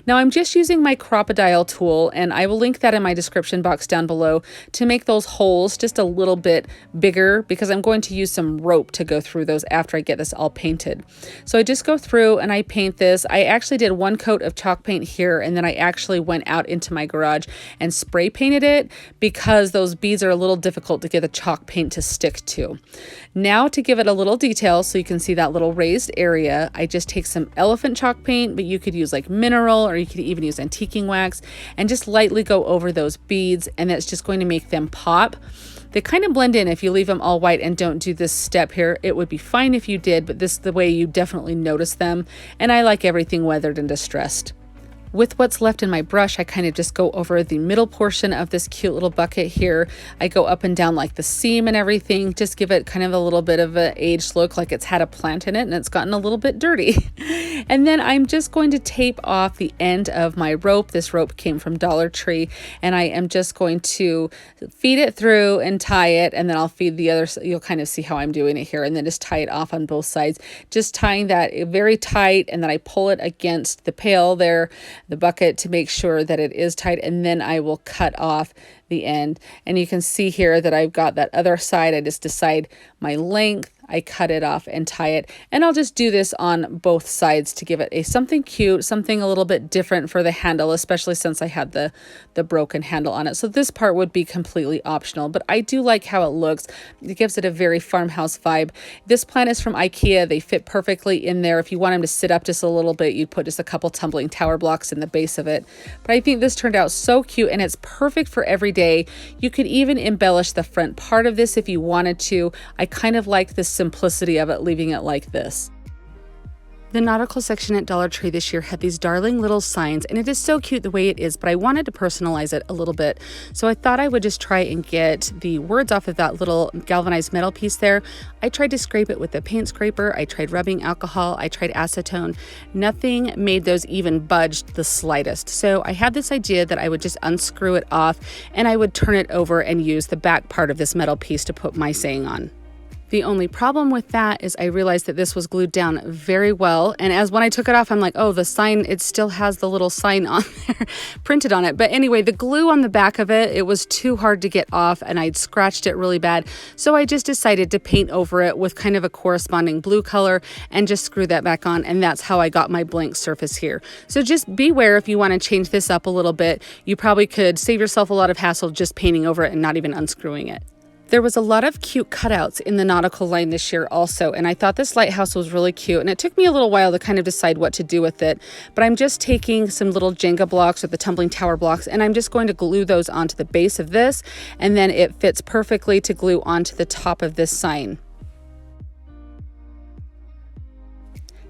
Now, I'm just using my Crop-A-Dial tool, and I will link that in my description box down below to make those holes just a little bit bigger, because I'm going to use some rope to go through those after I get this all painted. So I just go through and I paint this. I actually did one coat of chalk paint here, and then I actually went out into my garage and spray painted it because those beads are a little difficult to get the chalk paint to stick to. Now, to give it a little detail so you can see that little raised area, I just take some elephant chalk paint, but you could use like mineral, or you could even use antiquing wax, and just lightly go over those beads, and that's just going to make them pop. They kind of blend in if you leave them all white and don't do this step here. It would be fine if you did, but this is the way you definitely notice them. And I like everything weathered and distressed. With what's left in my brush, I kind of just go over the middle portion of this cute little bucket here. I go up and down like the seam and everything, just give it kind of a little bit of an aged look, like it's had a plant in it and it's gotten a little bit dirty. And then I'm just going to tape off the end of my rope. This rope came from Dollar Tree, and I am just going to feed it through and tie it, and then I'll feed the other. You'll kind of see how I'm doing it here, and then just tie it off on both sides, just tying that very tight, and then I pull it against the pail there, the bucket, to make sure that it is tight, and then I will cut off the end. And you can see here that I've got that other side. I just decide my length, I cut it off and tie it, and I'll just do this on both sides to give it something cute, something a little bit different for the handle, especially since I had the broken handle on it. So this part would be completely optional, but I do like how it looks. It gives it a very farmhouse vibe. This plant is from IKEA. They fit perfectly in there. If you want them to sit up just a little bit, you'd put just a couple tumbling tower blocks in the base of it. But I think this turned out so cute, and it's perfect for every day. You could even embellish the front part of this if you wanted to. I kind of like the simplicity of it, leaving it like this. The nautical section at Dollar Tree this year had these darling little signs, and it is so cute the way it is, but I wanted to personalize it a little bit. So I thought I would just try and get the words off of that little galvanized metal piece there. I tried to scrape it with the paint scraper. I tried rubbing alcohol. I tried acetone. Nothing made those even budge the slightest. So I had this idea that I would just unscrew it off, and I would turn it over and use the back part of this metal piece to put my saying on. The only problem with that is I realized that this was glued down very well. And as when I took it off, I'm like, oh, the sign, it still has the little sign on there printed on it. But anyway, the glue on the back of it, it was too hard to get off, and I'd scratched it really bad. So I just decided to paint over it with kind of a corresponding blue color and just screw that back on. And that's how I got my blank surface here. So just beware if you want to change this up a little bit. You probably could save yourself a lot of hassle just painting over it and not even unscrewing it. There was a lot of cute cutouts in the nautical line this year also, and I thought this lighthouse was really cute, and it took me a little while to kind of decide what to do with it, but I'm just taking some little Jenga blocks or the tumbling tower blocks, and I'm just going to glue those onto the base of this, and then it fits perfectly to glue onto the top of this sign.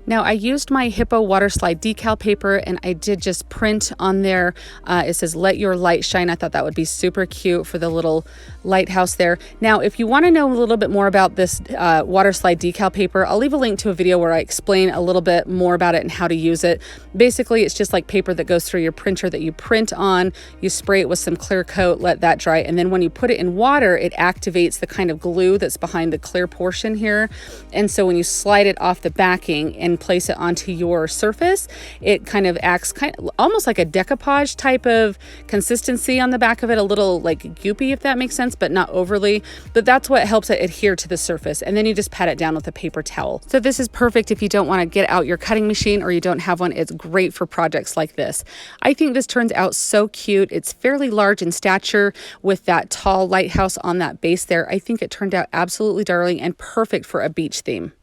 Now I used my Hippo water slide decal paper and I did just print on there. It says, "Let your light shine." I thought that would be super cute for the little lighthouse there. Now, if you want to know a little bit more about this water slide decal paper, I'll leave a link to a video where I explain a little bit more about it and how to use it. Basically, it's just like paper that goes through your printer that you print on. You spray it with some clear coat, let that dry, and then when you put it in water, it activates the kind of glue that's behind the clear portion here. And so when you slide it off the backing and place it onto your surface, it kind of acts almost like a decoupage type of consistency on the back of it, a little like goopy, if that makes sense, but not overly. But that's what helps it adhere to the surface. And then you just pat it down with a paper towel. So this is perfect if you don't want to get out your cutting machine or you don't have one. It's great for projects like this. I think this turns out so cute. It's fairly large in stature with that tall lighthouse on that base there. I think it turned out absolutely darling and perfect for a beach theme.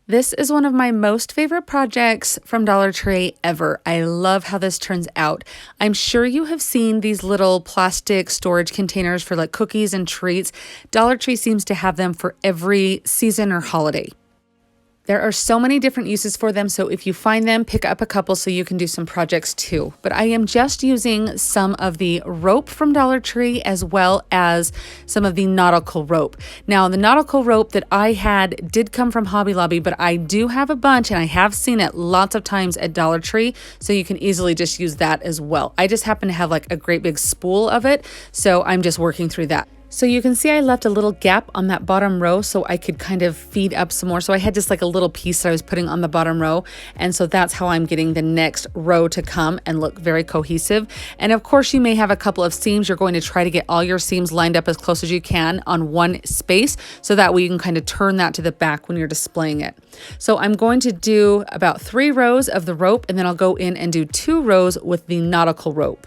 This is one of my most favorite projects from Dollar Tree ever. I love how this turns out. I'm sure you have seen these little plastic storage containers for like cookies and treats. Dollar Tree seems to have them for every season or holiday. There are so many different uses for them, so if you find them, pick up a couple so you can do some projects too. But I am just using some of the rope from Dollar Tree as well as some of the nautical rope. Now, the nautical rope that I had did come from Hobby Lobby, but I do have a bunch and I have seen it lots of times at Dollar Tree, so you can easily just use that as well. I just happen to have like a great big spool of it, so I'm just working through that. So you can see I left a little gap on that bottom row so I could kind of feed up some more. So I had just like a little piece that I was putting on the bottom row. And so that's how I'm getting the next row to come and look very cohesive. And of course you may have a couple of seams. You're going to try to get all your seams lined up as close as you can on one space. So that way you can kind of turn that to the back when you're displaying it. So I'm going to do about 3 rows of the rope and then I'll go in and do 2 rows with the nautical rope.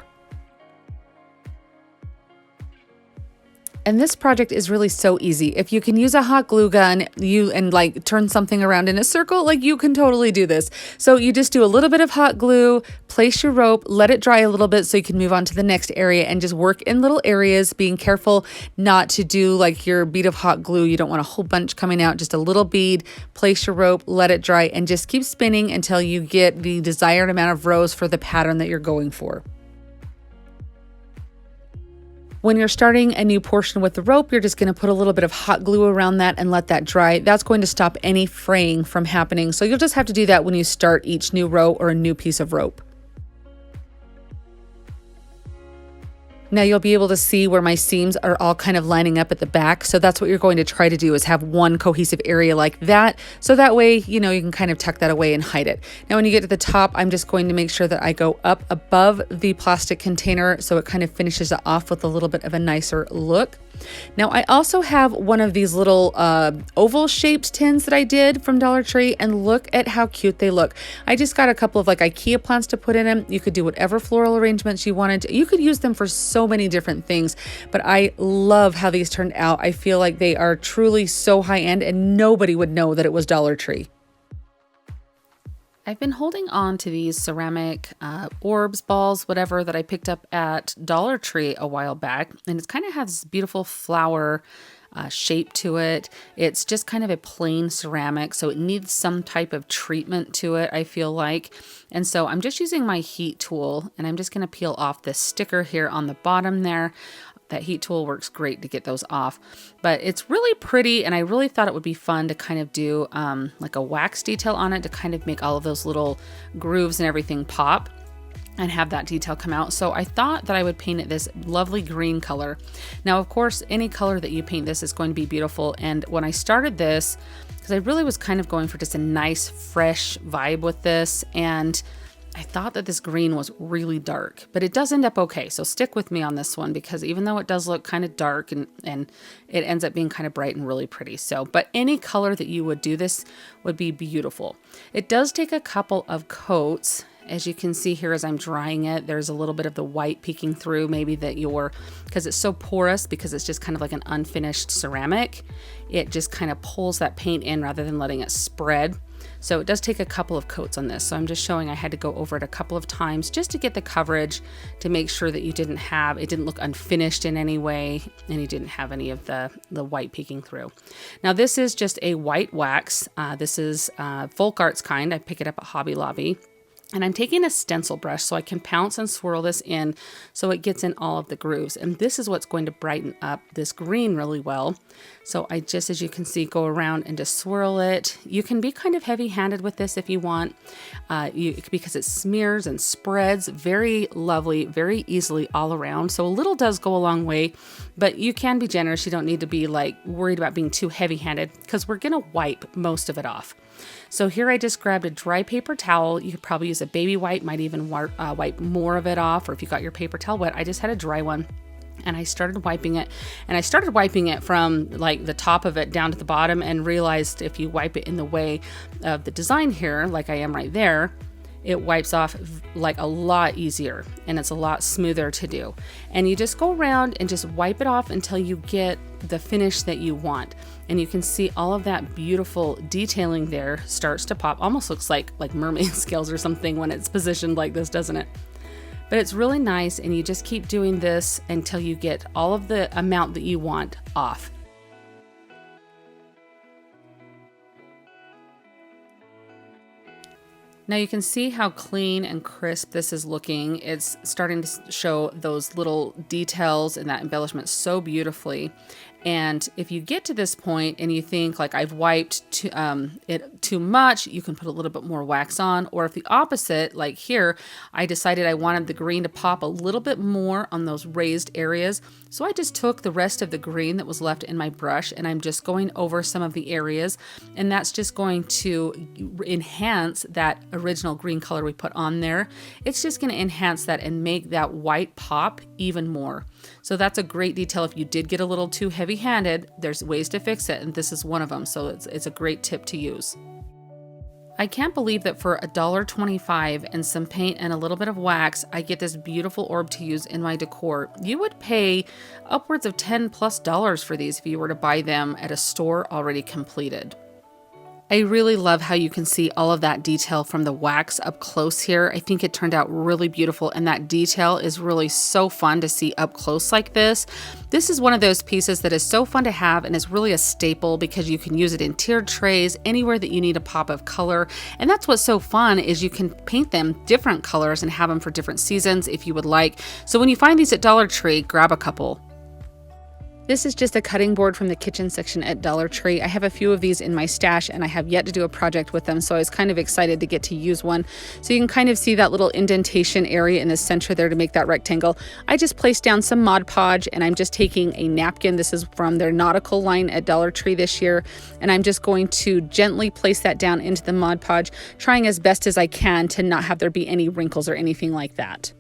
And this project is really so easy. If you can use a hot glue gun and like turn something around in a circle, like you can totally do this. So you just do a little bit of hot glue, place your rope, let it dry a little bit so you can move on to the next area and just work in little areas, being careful not to do like your bead of hot glue. You don't want a whole bunch coming out, just a little bead, place your rope, let it dry, and just keep spinning until you get the desired amount of rows for the pattern that you're going for. When you're starting a new portion with the rope, you're just going to put a little bit of hot glue around that and let that dry. That's going to stop any fraying from happening. So you'll just have to do that when you start each new row or a new piece of rope. Now you'll be able to see where my seams are all kind of lining up at the back. So that's what you're going to try to do, is have one cohesive area like that. So that way, you know, you can kind of tuck that away and hide it. Now, when you get to the top, I'm just going to make sure that I go up above the plastic container so it kind of finishes it off with a little bit of a nicer look. Now, I also have one of these little oval shaped tins that I did from Dollar Tree, and look at how cute they look. I just got a couple of like IKEA plants to put in them. You could do whatever floral arrangements you wanted. You could use them for so many different things, but I love how these turned out. I feel like they are truly so high end and nobody would know that it was Dollar Tree. I've been holding on to these ceramic orbs, balls, whatever, that I picked up at Dollar Tree a while back. And it kind of has this beautiful flower shape to it. It's just kind of a plain ceramic, so it needs some type of treatment to it, I feel like. And so I'm just using my heat tool, and I'm just going to peel off this sticker here on the bottom there. That heat tool works great to get those off, but it's really pretty, and I really thought it would be fun to kind of do like a wax detail on it to kind of make all of those little grooves and everything pop and have that detail come out. So I thought that I would paint it this lovely green color. Now, of course, any color that you paint this is going to be beautiful. And when I started this, because I really was kind of going for just a nice fresh vibe with this, and I thought that this green was really dark, but it does end up okay. So stick with me on this one, because even though it does look kind of dark and it ends up being kind of bright and really pretty. So, but any color that you would do this would be beautiful. It does take a couple of coats, As you can see here as I'm drying it, there's a little bit of the white peeking through, maybe that because it's so porous, because it's just kind of like an unfinished ceramic, it just kind of pulls that paint in rather than letting it spread. So it does take a couple of coats on this. So I'm just showing I had to go over it a couple of times just to get the coverage, to make sure that it didn't look unfinished in any way, and you didn't have any of the white peeking through. Now this is just a white wax. This is Folk Arts kind. I pick it up at Hobby Lobby. And I'm taking a stencil brush so I can pounce and swirl this in so it gets in all of the grooves. And this is what's going to brighten up this green really well. So I just, as you can see, go around and just swirl it. You can be kind of heavy-handed with this if you want, because it smears and spreads very lovely, very easily all around. So a little does go a long way, but you can be generous. You don't need to be like worried about being too heavy-handed, because we're going to wipe most of it off. So here I just grabbed a dry paper towel. You could probably use a baby wipe, might even wipe more of it off, or if you got your paper towel wet, I just had a dry one. And I started wiping it, and I started wiping it from like the top of it down to the bottom, and realized if you wipe it in the way of the design here, like I am right there, it wipes off like a lot easier, and it's a lot smoother to do. And you just go around and just wipe it off until you get the finish that you want. And you can see all of that beautiful detailing there starts to pop. Almost looks like mermaid scales or something when it's positioned like this, doesn't it? But it's really nice, and you just keep doing this until you get all of the amount that you want off. Now you can see how clean and crisp this is looking. It's starting to show those little details and that embellishment so beautifully. And if you get to this point and you think like I've wiped it too much, you can put a little bit more wax on. Or if the opposite, like here, I decided I wanted the green to pop a little bit more on those raised areas. So I just took the rest of the green that was left in my brush, and I'm just going over some of the areas. And that's just going to enhance that original green color we put on there. It's just going to enhance that and make that white pop even more. So that's a great detail. If you did get a little too heavy-handed, there's ways to fix it, and this is one of them. So it's a great tip to use. I can't believe that for $1.25 and some paint and a little bit of wax, I get this beautiful orb to use in my decor. You would pay upwards of $10+ for these if you were to buy them at a store already completed. I really love how you can see all of that detail from the wax up close here. I think it turned out really beautiful, and that detail is really so fun to see up close like this. This is one of those pieces that is so fun to have, and is really a staple because you can use it in tiered trays, anywhere that you need a pop of color. And that's what's so fun, is you can paint them different colors and have them for different seasons if you would like. So when you find these at Dollar Tree, grab a couple. This is just a cutting board from the kitchen section at Dollar Tree. I have a few of these in my stash, and I have yet to do a project with them, so I was kind of excited to get to use one. So you can kind of see that little indentation area in the center there to make that rectangle. I just placed down some Mod Podge, and I'm just taking a napkin. This is from their nautical line at Dollar Tree this year, and I'm just going to gently place that down into the Mod Podge, trying as best as I can to not have there be any wrinkles or anything like that.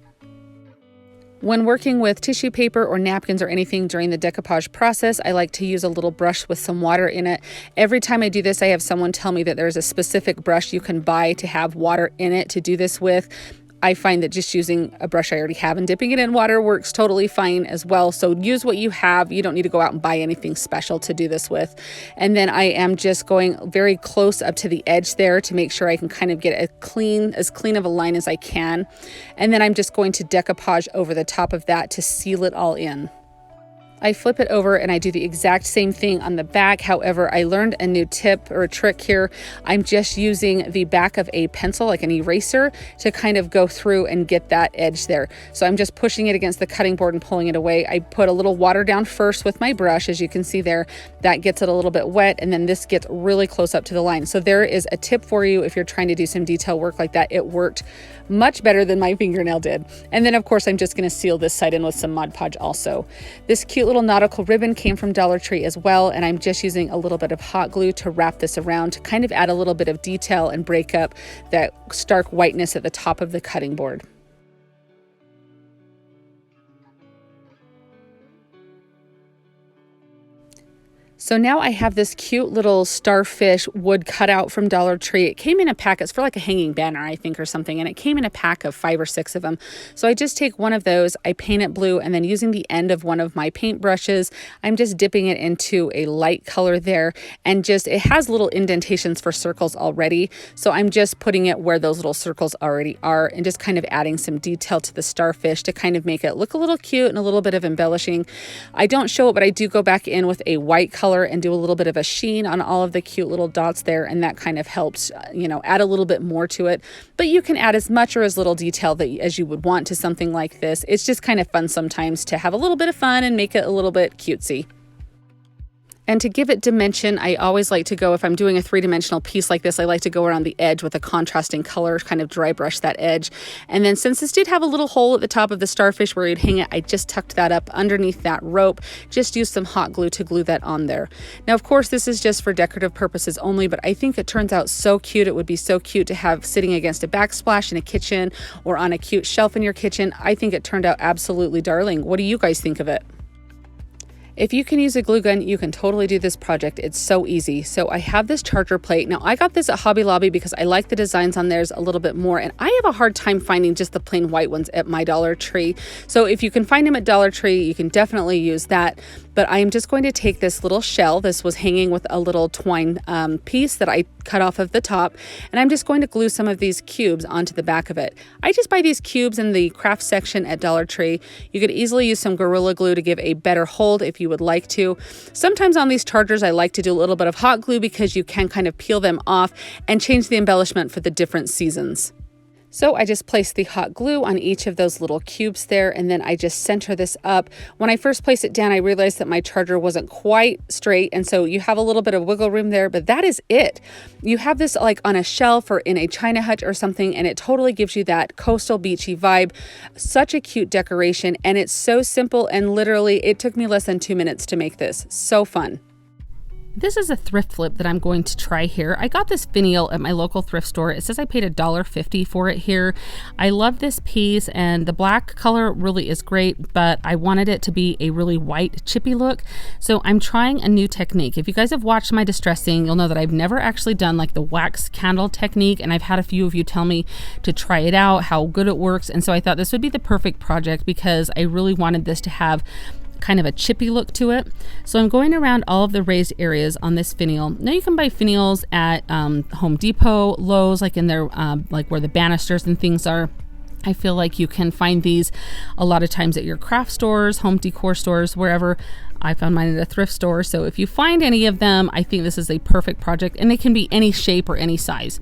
When working with tissue paper or napkins or anything during the decoupage process, I like to use a little brush with some water in it. Every time I do this, I have someone tell me that there's a specific brush you can buy to have water in it to do this with. I find that just using a brush I already have and dipping it in water works totally fine as well. So use what you have. You don't need to go out and buy anything special to do this with. And then I am just going very close up to the edge there to make sure I can kind of get as clean of a line as I can. And then I'm just going to decoupage over the top of that to seal it all in. I flip it over and I do the exact same thing on the back. However, I learned a new tip or a trick here. I'm just using the back of a pencil, like an eraser, to kind of go through and get that edge there. So I'm just pushing it against the cutting board and pulling it away. I put a little water down first with my brush, as you can see there. That gets it a little bit wet, and then this gets really close up to the line. So there is a tip for you if you're trying to do some detail work like that. It worked much better than my fingernail did. And then of course I'm just going to seal this side in with some Mod Podge also. This cute little nautical ribbon came from Dollar Tree as well, and I'm just using a little bit of hot glue to wrap this around to kind of add a little bit of detail and break up that stark whiteness at the top of the cutting board. So now I have this cute little starfish wood cutout from Dollar Tree. It came in a pack. It's for like a hanging banner, I think, or something. And it came in a pack of 5 or 6 of them. So I just take one of those, I paint it blue, and then using the end of one of my paint brushes, I'm just dipping it into a light color there. And just, it has little indentations for circles already. So I'm just putting it where those little circles already are and just kind of adding some detail to the starfish to kind of make it look a little cute and a little bit of embellishing. I don't show it, but I do go back in with a white color and do a little bit of a sheen on all of the cute little dots there, and that kind of helps, you know, add a little bit more to it. But you can add as much or as little detail as you would want to something like this. It's just kind of fun sometimes to have a little bit of fun and make it a little bit cutesy. And to give it dimension, I always like to go, if I'm doing a 3-dimensional piece like this, I like to go around the edge with a contrasting color, kind of dry brush that edge. And then since this did have a little hole at the top of the starfish where you'd hang it, I just tucked that up underneath that rope, just used some hot glue to glue that on there. Now, of course, this is just for decorative purposes only, but I think it turns out so cute. It would be so cute to have sitting against a backsplash in a kitchen or on a cute shelf in your kitchen. I think it turned out absolutely darling. What do you guys think of it? If you can use a glue gun, you can totally do this project. It's so easy. So I have this charger plate. Now I got this at Hobby Lobby because I like the designs on theirs a little bit more, and I have a hard time finding just the plain white ones at my Dollar Tree. So if you can find them at Dollar Tree, you can definitely use that. But I am just going to take this little shell. This was hanging with a little twine piece that I cut off of the top, and I'm just going to glue some of these cubes onto the back of it. I just buy these cubes in the craft section at Dollar Tree. You could easily use some Gorilla Glue to give a better hold if you would like to. Sometimes on these chargers, I like to do a little bit of hot glue because you can kind of peel them off and change the embellishment for the different seasons. So I just placed the hot glue on each of those little cubes there, and then I just center this up. When I first placed it down, I realized that my charger wasn't quite straight, and so you have a little bit of wiggle room there, but that is it. You have this like on a shelf or in a china hut or something, and it totally gives you that coastal beachy vibe. Such a cute decoration, and it's so simple, and literally it took me less than 2 minutes to make this. So fun. This is a thrift flip that I'm going to try here. I got this finial at my local thrift store. It says I paid $1.50 for it here. I love this piece, and the black color really is great, but I wanted it to be a really white chippy look. So I'm trying a new technique. If you guys have watched my distressing, you'll know that I've never actually done like the wax candle technique, and I've had a few of you tell me to try it out, how good it works. And so I thought this would be the perfect project because I really wanted this to have kind of a chippy look to it. So I'm going around all of the raised areas on this finial. Now you can buy finials at Home Depot, Lowe's, like in their like where the banisters and things are. I feel like you can find these a lot of times at your craft stores, home decor stores, wherever. I found mine at a thrift store. So if you find any of them, I think this is a perfect project, and it can be any shape or any size.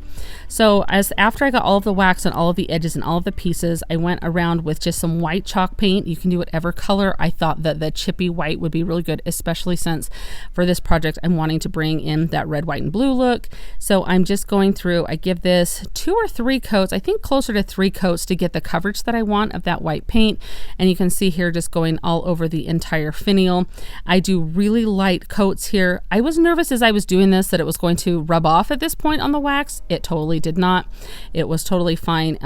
So after I got all of the wax on all of the edges and all of the pieces, I went around with just some white chalk paint. You can do whatever color. I thought that the chippy white would be really good, especially since for this project, I'm wanting to bring in that red, white, and blue look. So I'm just going through, I give this 2 or 3 coats, I think closer to 3 coats to get the coverage that I want of that white paint. And you can see here just going all over the entire finial. I do really light coats here. I was nervous as I was doing this that it was going to rub off at this point on the wax. It totally did not. It was totally fine.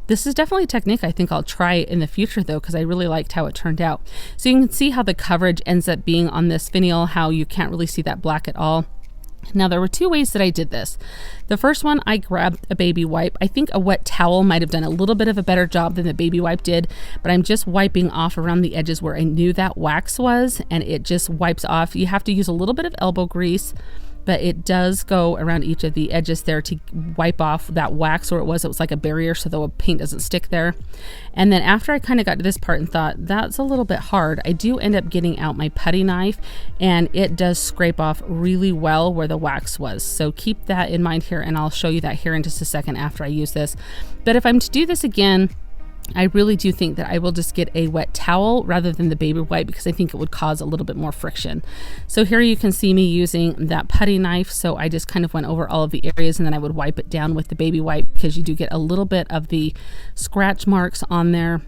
This is definitely a technique I think I'll try in the future though, because I really liked how it turned out. So you can see how the coverage ends up being on this finial, how you can't really see that black at all. Now there were 2 ways that I did this. The first one, I grabbed a baby wipe. I think a wet towel might have done a little bit of a better job than the baby wipe did, but I'm just wiping off around the edges where I knew that wax was, and it just wipes off. You have to use a little bit of elbow grease, but it does go around each of the edges there to wipe off that wax, or it was like a barrier so the paint doesn't stick there. And then after I kind of got to this part and thought that's a little bit hard, I do end up getting out my putty knife, and it does scrape off really well where the wax was. So keep that in mind here, and I'll show you that here in just a second after I use this. But if I'm to do this again, I really do think that I will just get a wet towel rather than the baby wipe, because I think it would cause a little bit more friction. So here you can see me using that putty knife. So I just kind of went over all of the areas, and then I would wipe it down with the baby wipe, because you do get a little bit of the scratch marks on there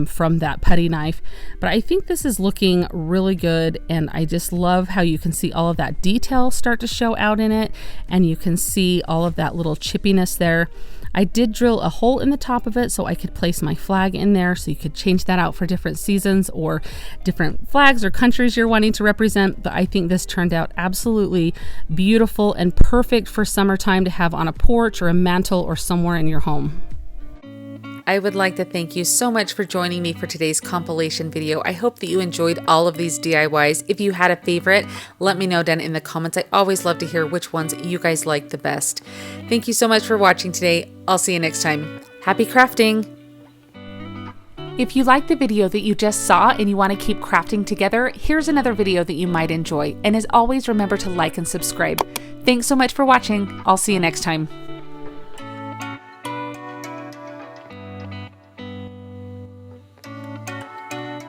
from that putty knife. But I think this is looking really good, and I just love how you can see all of that detail start to show out in it, and you can see all of that little chippiness there. I did drill a hole in the top of it so I could place my flag in there, so you could change that out for different seasons or different flags or countries you're wanting to represent. But I think this turned out absolutely beautiful and perfect for summertime to have on a porch or a mantle or somewhere in your home. I would like to thank you so much for joining me for today's compilation video. I hope that you enjoyed all of these DIYs. If you had a favorite, let me know down in the comments. I always love to hear which ones you guys like the best. Thank you so much for watching today. I'll see you next time. Happy crafting! If you like the video that you just saw and you want to keep crafting together, here's another video that you might enjoy. And as always, remember to like and subscribe. Thanks so much for watching. I'll see you next time.